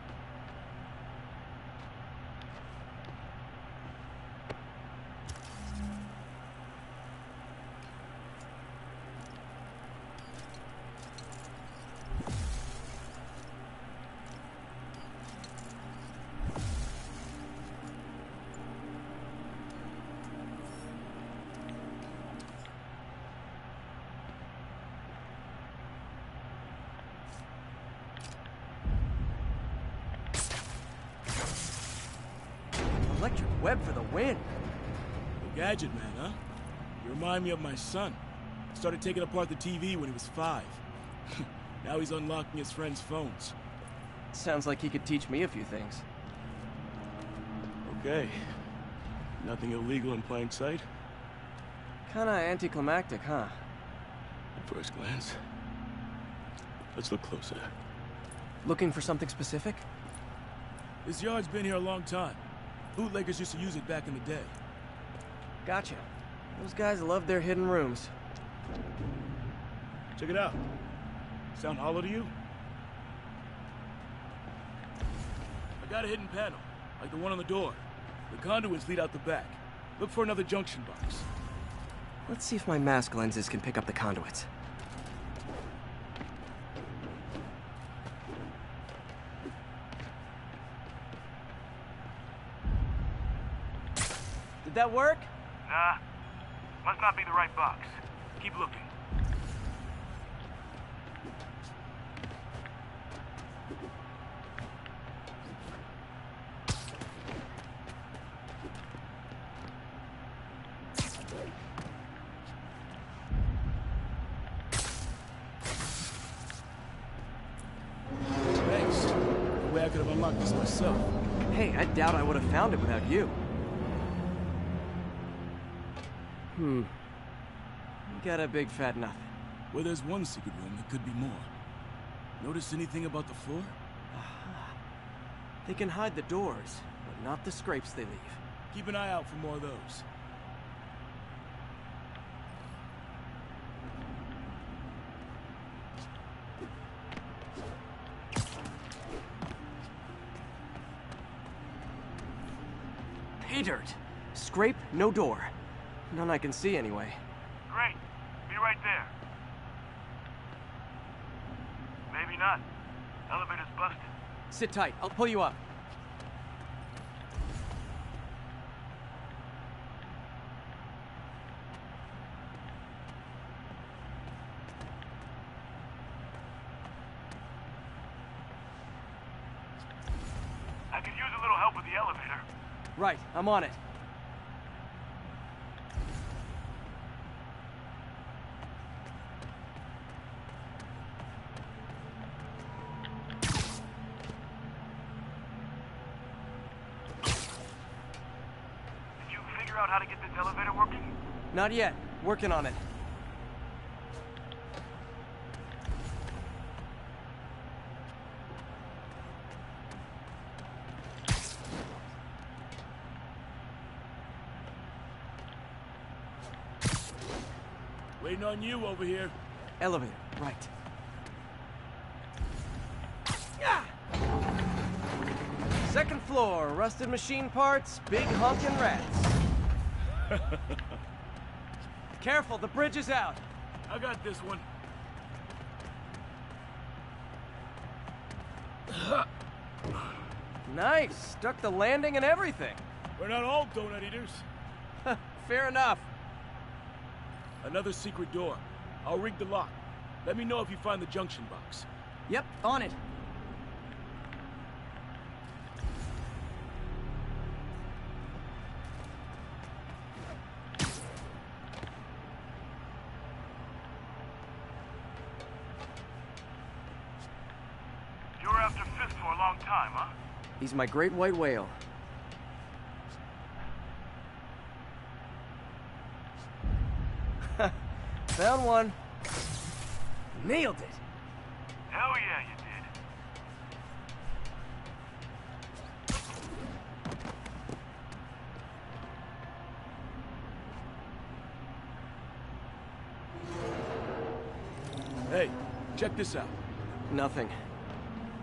Electric web for the win. A gadget man, huh? You remind me of my son. Started taking apart the TV when he was 5. Now he's unlocking his friends' phones. Sounds like he could teach me a few things. Okay. Nothing illegal in plain sight? Kinda anticlimactic, huh? At first glance. Let's look closer. Looking for something specific? This yard's been here a long time. Bootleggers used to use it back in the day. Gotcha. Those guys love their hidden rooms. Check it out. Sound hollow to you? I got a hidden panel, like the one on the door. The conduits lead out the back. Look for another junction box. Let's see if my mask lenses can pick up the conduits. Did that work? Nah. Must not be the right box. Keep looking. Thanks. No way I could have unlocked this myself. Hey, I doubt I would have found it without you. You got a big fat nothing. Well, there's one secret room that could be more. Notice anything about the floor? They can hide the doors, but not the scrapes they leave. Keep an eye out for more of those. Pay dirt. Scrape, no door. None I can see anyway. Great. Be right there. Maybe not. Elevator's busted. Sit tight. I'll pull you up. I could use a little help with the elevator. Right, I'm on it. Out how to get this elevator working? Not yet. Working on it. Waiting on you over here. Elevator, right. Second floor, rusted machine parts, big honkin' rats. Careful, the bridge is out. I got this one. Nice, stuck the landing and everything. We're not all donut eaters. Fair enough. Another secret door. I'll rig the lock. Let me know if you find the junction box. Yep, on it. for a long time, huh? He's my great white whale. Found one. Nailed it. Hell yeah, you did. Hey, check this out. Nothing.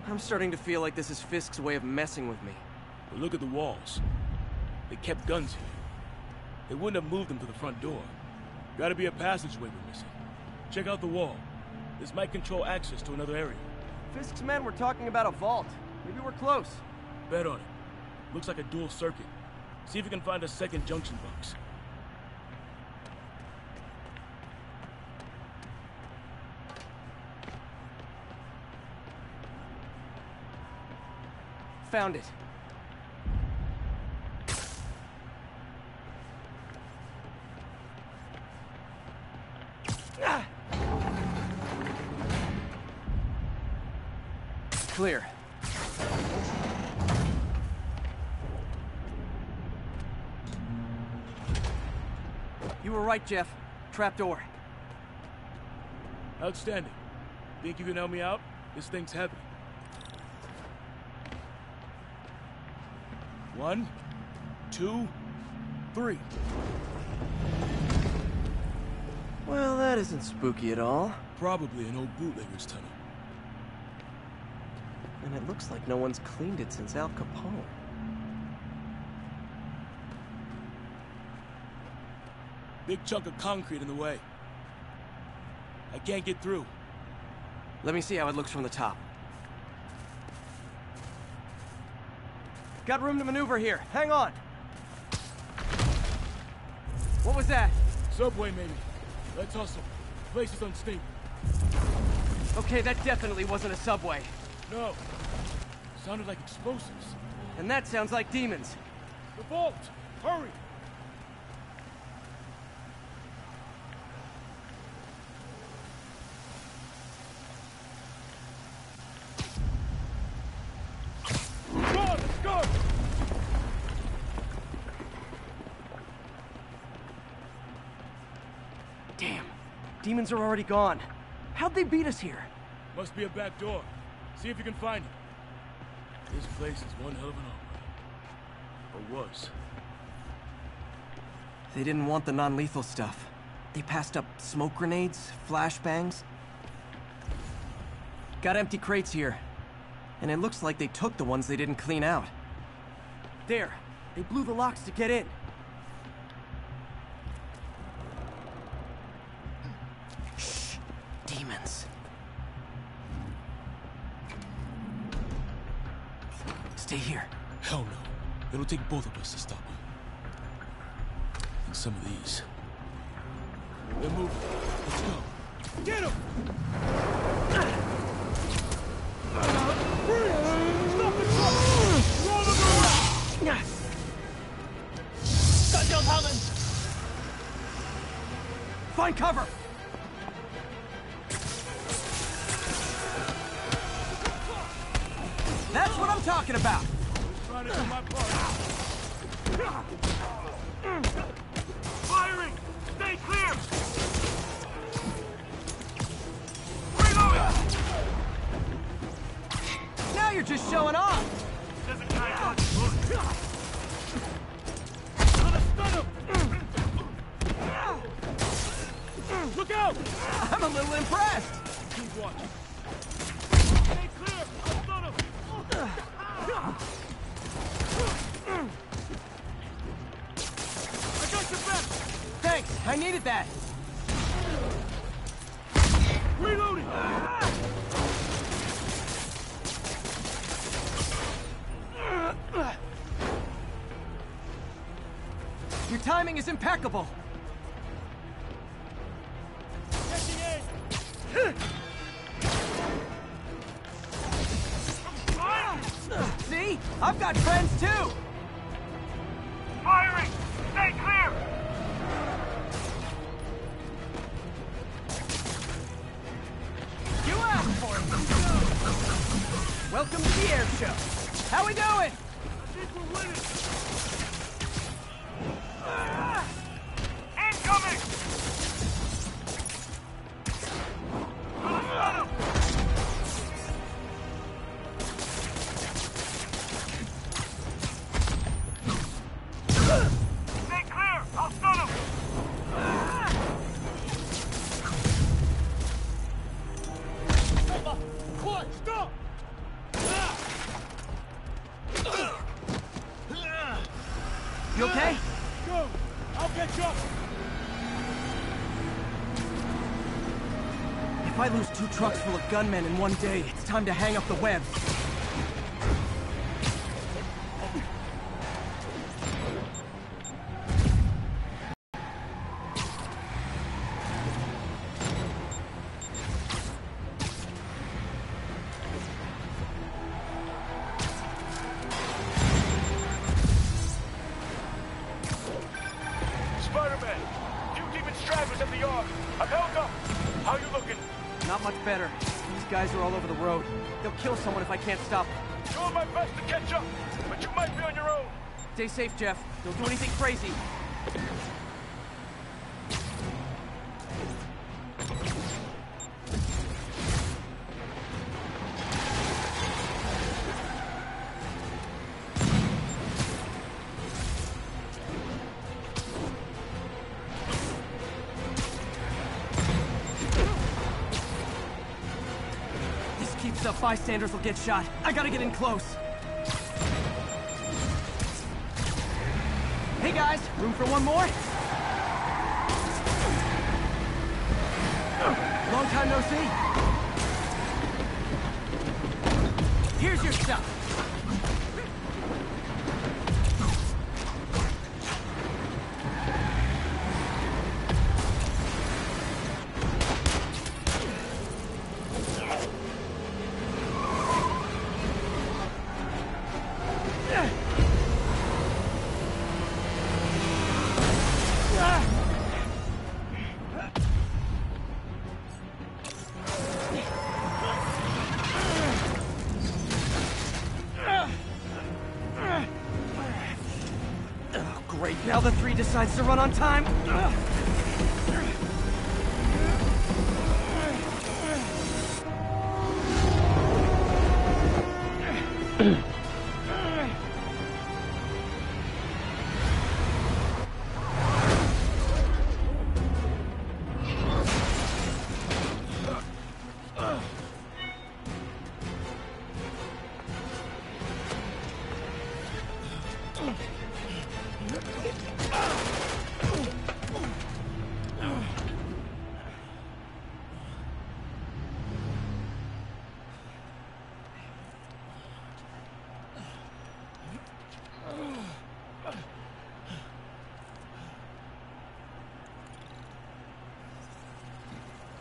I'm starting to feel like this is Fisk's way of messing with me. But look at the walls. They kept guns here. They wouldn't have moved them to the front door. Gotta be a passageway we're missing. Check out the wall. This might control access to another area. Fisk's men were talking about a vault. Maybe we're close. Bet on it. Looks like a dual circuit. See if you can find a second junction box. Found it. Clear. You were right, Jeff. Trapdoor. Outstanding. Think you can help me out? This thing's heavy. 1, 2, 3. Well, that isn't spooky at all. Probably an old bootlegger's tunnel. And it looks like no one's cleaned it since Al Capone. Big chunk of concrete in the way. I can't get through. Let me see how it looks from the top. Got room to maneuver here. Hang on. What was that? Subway, maybe. Let's hustle. Place is unstable. Okay, that definitely wasn't a subway. No. Sounded like explosives. And that sounds like demons. The vault! Hurry! Let's go! Damn. Demons are already gone. How'd they beat us here? Must be a back door. See if you can find it. This place is one hell of an armory. Or was. They didn't want the non-lethal stuff. They passed up smoke grenades, flashbangs. Got empty crates here. And it looks like they took the ones they didn't clean out. There. They blew the locks to get in. Shh. Demons. Stay here. Hell no. It'll take both of us to stop them. And some of these. They're moving. Let's go. Get him! Stop the truck! Roll them around! Gunshot coming! Find cover! That's what I'm talking about! Just trying to do my part. Firing! Stay clear! Reloading! Now you're just showing off! Doesn't try to push. Gonna stun him! Look out! I'm a little impressed! Keep watching. Stay clear! I'll stun him! I got your back! Thanks, I needed that! Reloading! Your timing is impeccable! See? I've got friends too! Firing! Stay clear! You asked for it! Welcome to the air show. How we doing? I think we're winning. Incoming! Got him! Stay clear! I'll stun him! Quiet! Stop! You okay? Go! I'll get you up! If I lose 2 trucks full of gunmen in one day, it's time to hang up the web. Spider-Man! Few demon stragglers at the yard. I've held up. How you looking? Not much better. These guys are all over the road. They'll kill someone if I can't stop them. Doing my best to catch up, but you might be on your own. Stay safe, Jeff. Don't do anything crazy. Keeps up, bystanders will get shot. I gotta get in close. Hey guys, room for one more? Long time no see. Here's your stuff. Great, now the 3 decides to run on time.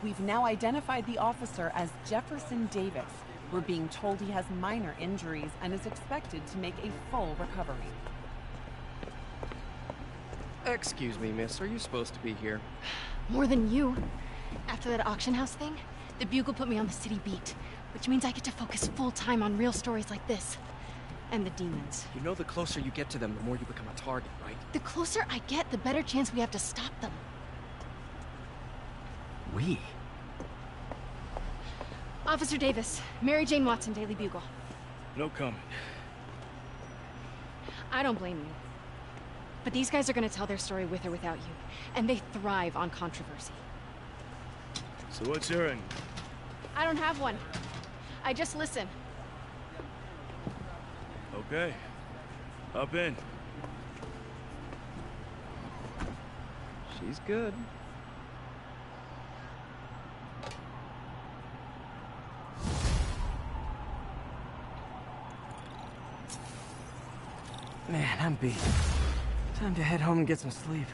We've now identified the officer as Jefferson Davis. We're being told he has minor injuries and is expected to make a full recovery. Excuse me, miss. Are you supposed to be here? More than you. After that auction house thing, the Bugle put me on the city beat, which means I get to focus full-time on real stories like this. And the demons. You know the closer you get to them, the more you become a target, right? The closer I get, the better chance we have to stop them. We? Officer Davis, Mary Jane Watson, Daily Bugle. No comment. I don't blame you. But these guys are gonna tell their story with or without you. And they thrive on controversy. So what's your end? I don't have one. I just listen. Okay. Hop in. She's good. Man, I'm beat. Time to head home and get some sleep.